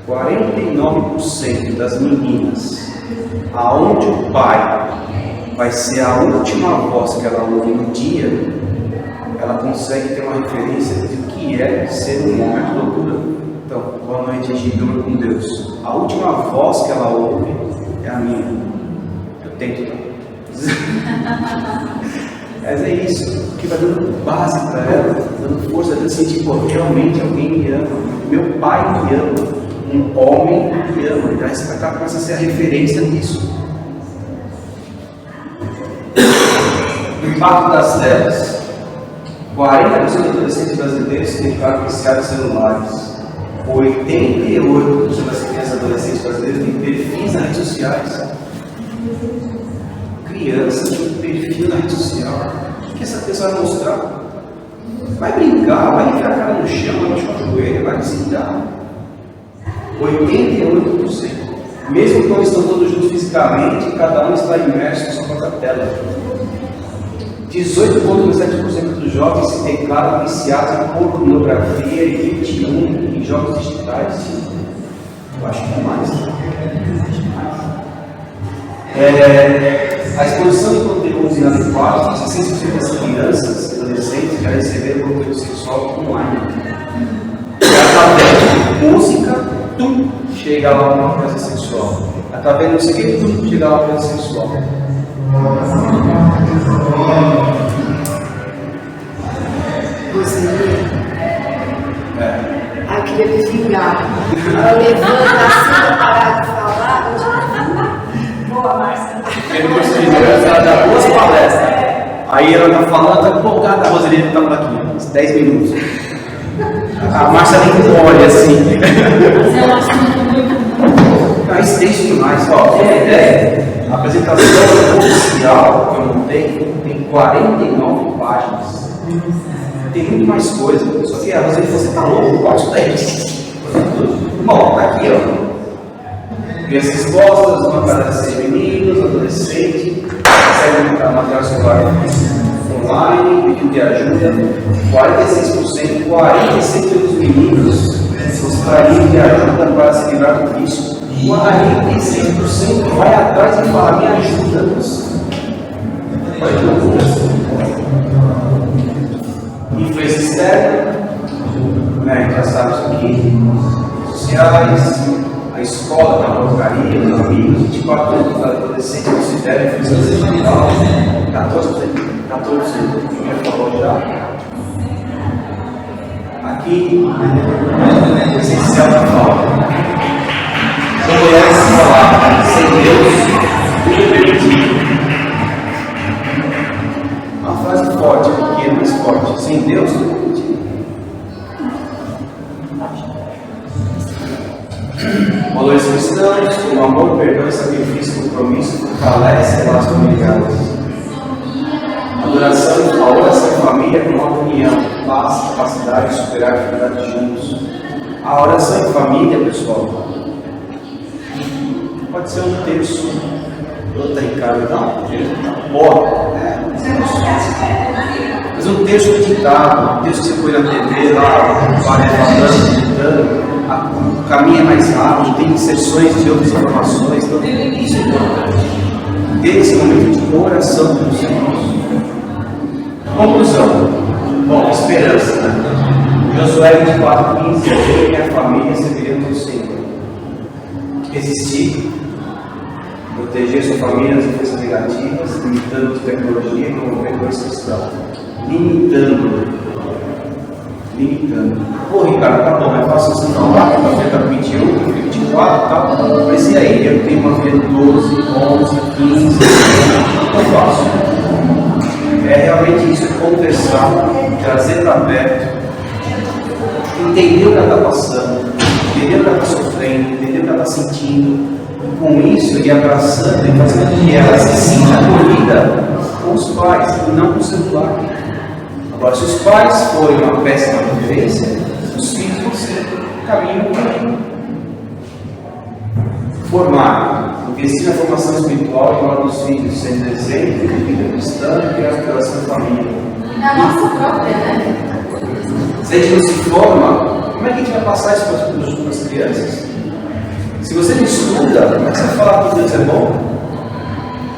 49% das meninas, aonde o pai vai ser a última voz que ela ouve no dia, ela consegue ter uma referência do que é ser um homem de loucura. Então, boa noite, Egídio, com Deus. A última voz que ela ouve é a minha. Eu tento. Mas é isso, que vai dando base para ela, dando força, dando sentir, pô, realmente alguém me ama. Meu pai me ama. Um homem me ama. E aí você vai começar a ser a referência disso. O impacto das telas. 40% dos adolescentes brasileiros se declaram viciados em celulares. 88% das crianças e adolescentes brasileiros têm perfis nas redes sociais. Criança tem um perfil na rede social. O que essa pessoa vai mostrar? Vai brincar, vai enfiar a cara no chão, vai machucar o joelho, vai desligar. 88%. Mesmo quando estão todos juntos fisicamente, cada um está imerso em sua própria tela. 18,7% dos jovens se declaram viciados em pornografia e 21% em jogos digitais. Eu acho que é mais. A exposição de conteúdos inadequados, 60% das crianças e adolescentes já receberam conteúdo sexual online. Através de música, chega lá uma coisa sexual. Através do seguinte, chega lá uma coisa sexual. Eu queria me vingar. Ela levanta assim para parar de falar. Boa, Márcia. Porque no curso de liderança ela dá 2 palestras. Aí ela está falando, está empolgada, a Roselina está por aqui, uns 10 minutos. A Márcia nem olha assim. Mas é um assunto muito. Não, extenso demais. Ó, a apresentação oficial que eu montei tem 49 páginas. Tem muito mais coisa. Só que a Roselina, você está louco, qual isso daí? Bom, tá aqui, ó. Minhas respostas, uma para ser meninos, adolescentes, recebem material escolar online, pedido de ajuda. 46% dos meninos gostariam de ajuda para se livrar do vício. 46% vai atrás e fala, me ajuda. Olha que loucura. Influência externa, né, já sabe isso aqui. Sociais, a escola, a porcaria, os amigos, 24 anos dos adolescentes consideram influência digital, 14%. Já falou já. Aqui, o essencial da fala. São mulheres que falaram, sem Deus, tudo é permitido. Uma frase forte, pequena, mas forte. Sem Deus, tudo é permitido. Valores cristãos, como amor, perdão, sacrifício, compromisso, fortalece relações familiares. Adoração em família com uma união, paz, capacidade de superar a dificuldade juntos. A oração em família, pessoal, pode ser um terço. Outra em casa, não, porra. Mas um texto ditado, um texto que você põe na TV lá, falando, digitando, o caminho é mais rápido, tem inserções de outras informações, então isso é importante. Ter esse momento de oração com os irmãos. Conclusão. Bom, esperança, né? Josué 24:15, eu e minha família serviremos ao Senhor. Resistir, proteger sua família das influências negativas, limitando a tecnologia e promovendo a cristã. Limitando. Pô, Ricardo, tá bom, é fácil você falar que a filha tá 21, 24 e tal. Mas e aí? Eu tenho uma filha de 12, 11, 15, não faço. É realmente isso, conversar, trazer para perto, entender o que ela está passando, entender o que ela está sofrendo, entender o que ela está sentindo. Com isso, e abraçando e fazendo com que ela se sinta acolhida com os pais e não com o celular. Agora, se os pais forem uma péssima referência, os filhos vão ser caminho ruim. Formar, investir na formação espiritual e modo dos filhos, sendo exemplo de vida cristã e criar relação de família. E na nossa própria, né? Se a gente não se forma, como é que a gente vai passar isso para as crianças? Se você não estuda, como é que você vai falar que Deus é bom?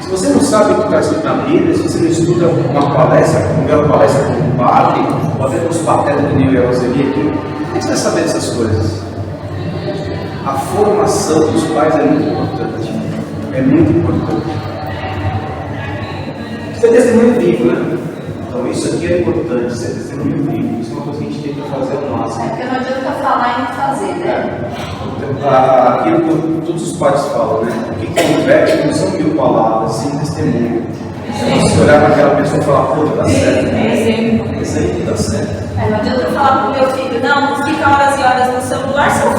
Se você não sabe o que está escrito na Bíblia, se você não estuda uma palestra, uma palestra com um padre, ou até com os patetas do Nil e a Roseli aqui, como é que você vai saber dessas coisas? A formação dos pais é muito importante. É muito importante. Isso é testemunho vivo, né? Então isso aqui é importante, isso é testemunho vivo. Isso é uma coisa que a gente tem que fazer ao máximo. É porque não adianta falar e não fazer, né? Aquilo que todos os pais falam, né? O que converte não são 1000 palavras, sim testemunho. É você olhar para aquela pessoa e falar, pô, tá certo. Exemplo. Isso aí tá certo. Não adianta eu falar pro meu filho, não fica horas e horas no celular, se eu